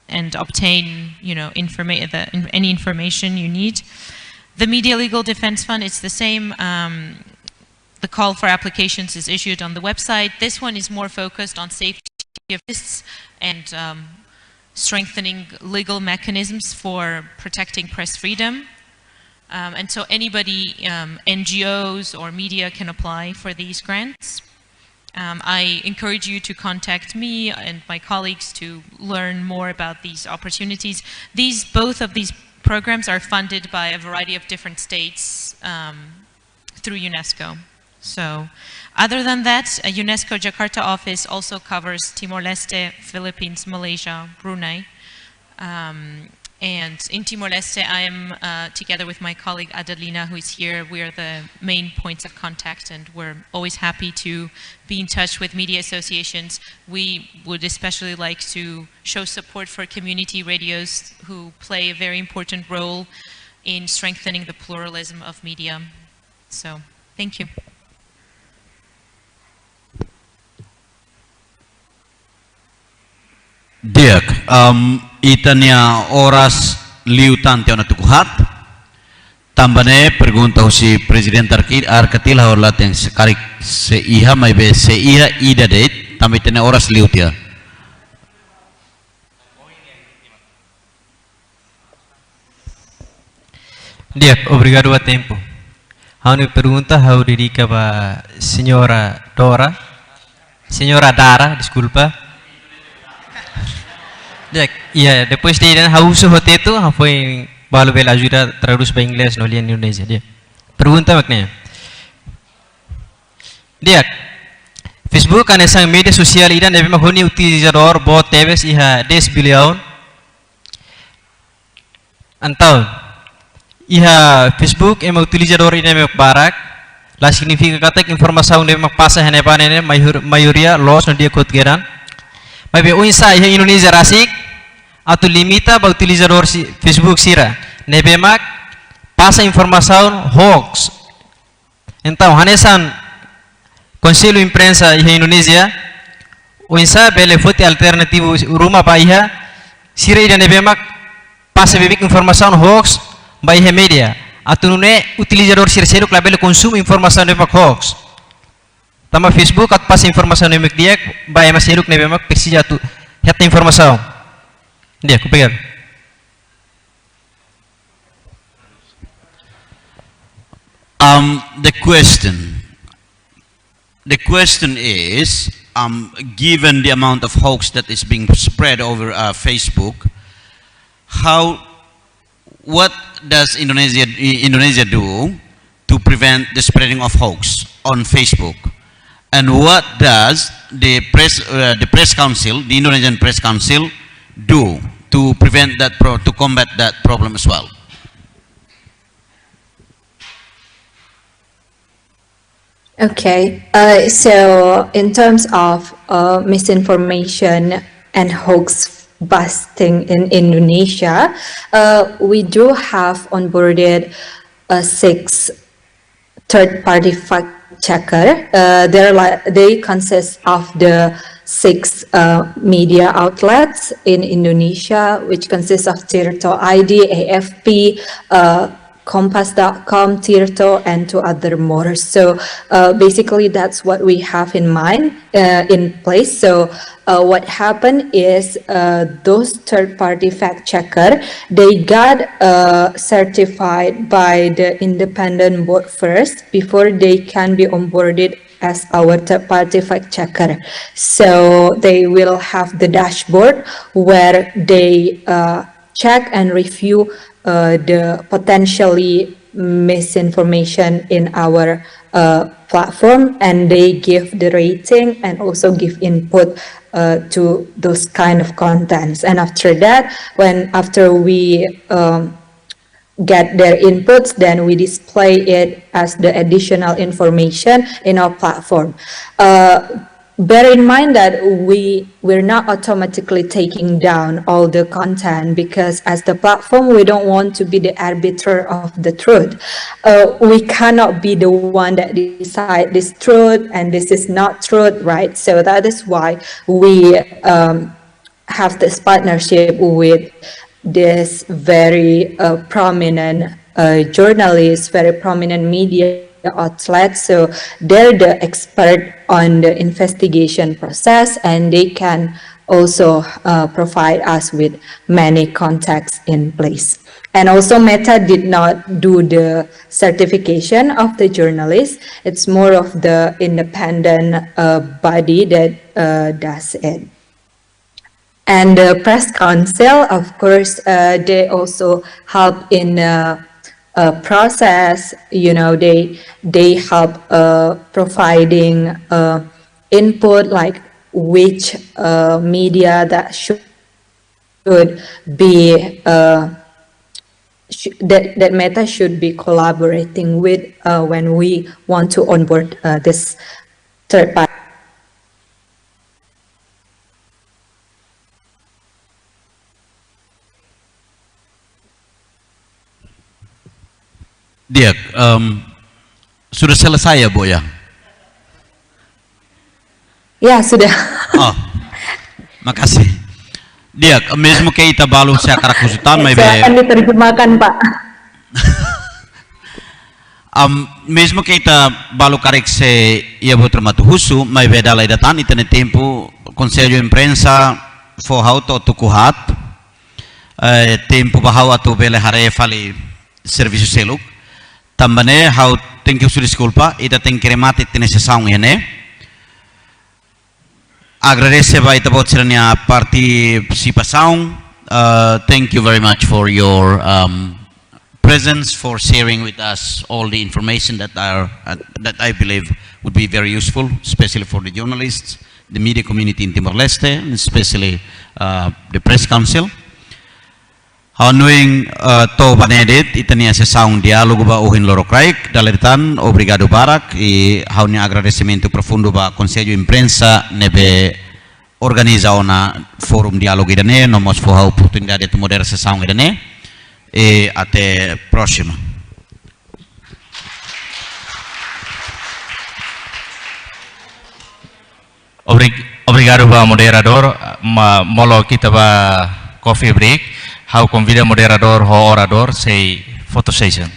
and obtain, any information you need. The Media Legal Defense Fund, it's the same. The call for applications is issued on the website. This one is more focused on safety of journalists and strengthening legal mechanisms for protecting press freedom. And so anybody, NGOs or media can apply for these grants. I encourage you to contact me and my colleagues to learn more about these opportunities. Both of these programs are funded by a variety of different states through UNESCO. So, other than that, a UNESCO Jakarta office also covers Timor-Leste, Philippines, Malaysia, Brunei. And in Timor-Leste, I am, together with my colleague Adelina, who is here, we are the main points of contact, and we're always happy to be in touch with media associations. We would especially like to show support for community radios who play a very important role in strengthening the pluralism of media. So, thank you. Dirk, itanya oras liutan tiona tukuhat. Tambane pergunta Husi Presiden Arkatil horlat yang sekarik seiha mai be seiha ida date tambe tena oras liutia. Dirk, obrigado a tempo. Hanu pergunta how dedica a senhora Dara, desculpa. Iya, depois de hauso hoteto, foi balu bela ajuda traduz para inglês no lian Indonesia dia. Pergunta maknanya. Dia, Facebook kan esang media sosial ida nebe mahoni utilizador bot TVE-T iha 10 bilhão. Então, iha Facebook ema utilizador ida nebe barak, la significa kata informação nebe passa hene panene maioria loss no dia kotgeran. Mas o insa iha Indonesia rasik atau limita ba utilizador Facebook sira nebemak passa informação hoax. Então hanesan Conselho Imprensa iha Indonesia o insa bele foto alternativo rumah ba iha sira ida nebemak passa bebek informação hoax ba iha media atau nune utilizador sira seruk la bele konsum informação nebemak hoax. Tama Facebook at passa informação nebemak dia ba ema seruk nebemak persija tu heta informação. Dia, obrigado. The question is, given the amount of hoax that is being spread over Facebook, what does Indonesia do to prevent the spreading of hoax on Facebook? And what does the press council, the Indonesian Press Council, do to prevent that, to combat that problem as well? Okay, so in terms of misinformation and hoax busting in Indonesia, we do have onboarded 6 third-party fact checker. They consist of the 6 media outlets in Indonesia, which consists of Tirto ID, AFP, Kompas.com, Tirto, and 2 other more. So basically, that's what we have in mind, in place. So what happened is those third-party fact checker, they got certified by the independent board first before they can be onboarded as our third-party fact checker. So they will have the dashboard where they check and review the potentially misinformation in our platform, and they give the rating and also give input to those kind of contents. And after that, after we get their inputs, then we display it as the additional information in our platform. Bear in mind that we're not automatically taking down all the content, because as the platform, we don't want to be the arbiter of the truth. We cannot be the one that decide this truth and this is not truth, right? So that is why we have this partnership with this very prominent journalist, very prominent media outlet. So they're the expert on the investigation process, and they can also provide us with many contacts in place. And also Meta did not do the certification of the journalist. It's more of the independent body that does it. And the press council, of course, they also help in process. You know, they help providing input, like which media that should be that Meta should be collaborating with when we want to onboard this third party. Dia, sudah selesai ya, Bu ya? Ya, sudah. Oh, makasih. Dia, mesmo kita balu saya karakusutan, may Akan diterjemahkan, Pak. Mesmo kita balu karek se ia botramato Husu, may beda lai datan itane tempo conselho imprensa for how to tukuhat tempo bahau atu bele hare fali serviço seluk. Tambane how thank you sudah desculpa ita tem cremate tene sessão ene. Agradece vai ita botsirania participação. Thank you very much for your presence, for sharing with us all the information that I believe would be very useful, especially for the journalists, the media community in Timor-Leste, and especially the press council. Knowing to banedit itania sessão diálogo ba uhin lorokraik daletan obrigado barak e haunia agradecimento profundo ba conselho imprensa nebe organiza una forum diálogo idane nomos for a oportunidade de moderar sessão idane e até próxima. Obrigado ba moderador, molo kita ba coffee break. How convida moderador ho orador say photo session.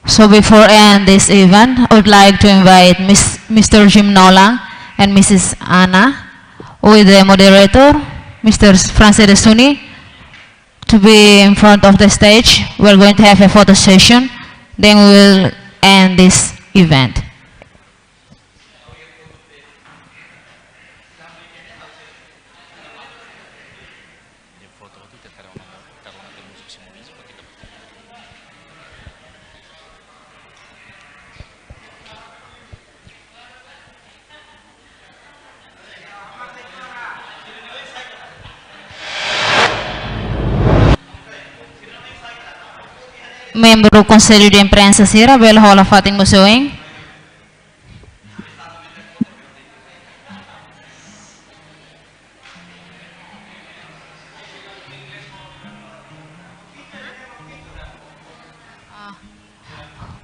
So before end this event, I would like to invite Mr. Jim Nolang and Mrs. Anna with the moderator, Mr. Francis Desuni, to be in front of the stage. We're going to have a photo session, then we will end this event. membro do Conselho de Imprensa Sira, bela rola fating musuing.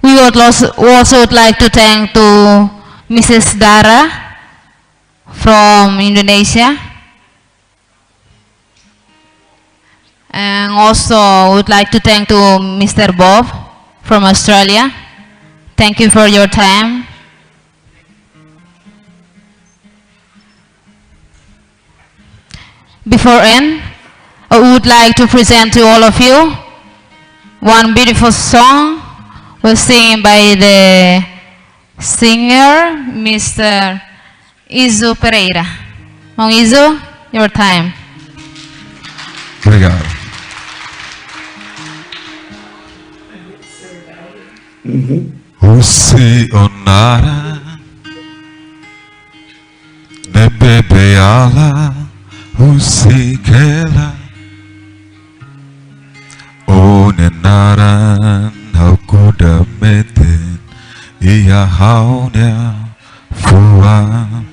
We would also would like to thank to Mrs. Dara from Indonesia. And also would like to thank to Mr. Bob from Australia. Thank you for your time. Before end, I would like to present to all of you one beautiful song was sung by the singer, Mr. Izu Pereira. Mong Izu, your time. Obrigado. Husi onara, ne bebe ala, husi kela, o nenaran aku dametin, iya haunya fuan.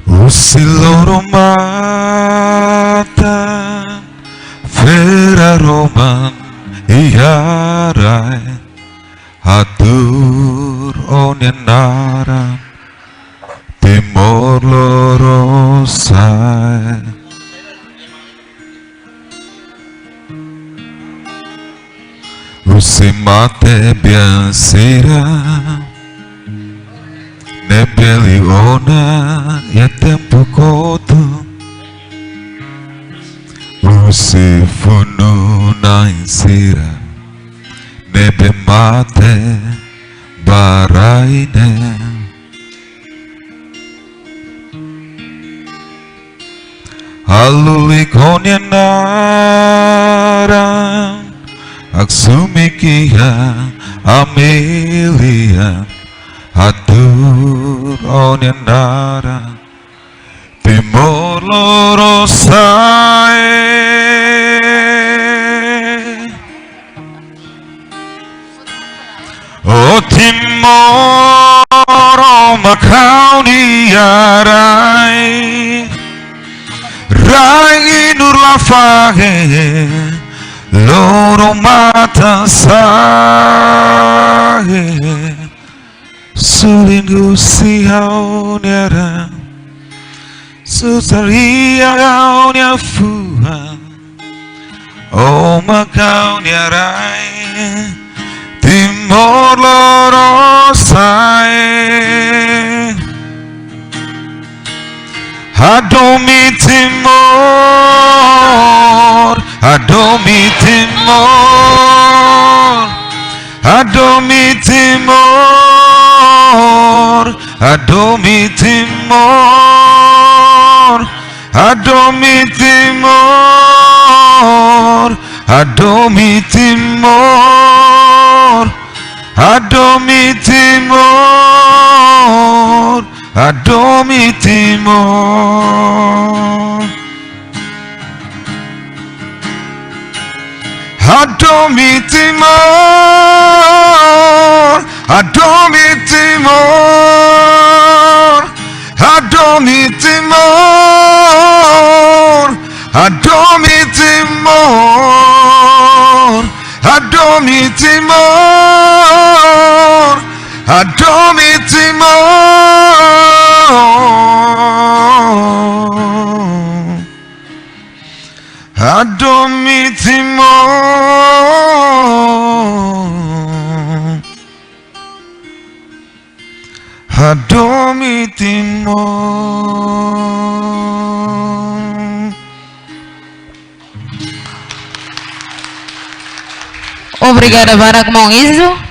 Husi loro mata, Vera Roman iarai hatur onenara Timor loro sai Usimate biasira Nebeli ona ya tempo koto Usi funu na insira Nebe mate baraine Haluli konya nara Aksumikia Amelia Hatur onya nara Timor loro sai O Timor o makau niarai Rai nur lafage Loro mata sai Sulingu siau niara Susaria nya fuha O makau niarai Timor loro sai Adomi Timor Adomi Timor Adomi Timor Adomi Timor Adomi Timor Adomi Timor Adomi Timor Adomi Timor Adomi Timor Adomi Timor Adomi Timor Adomi Timor Adomi Timor Adomi Timor Adomi Timor Adomi Timor. Obrigada, Barak Mong Izu.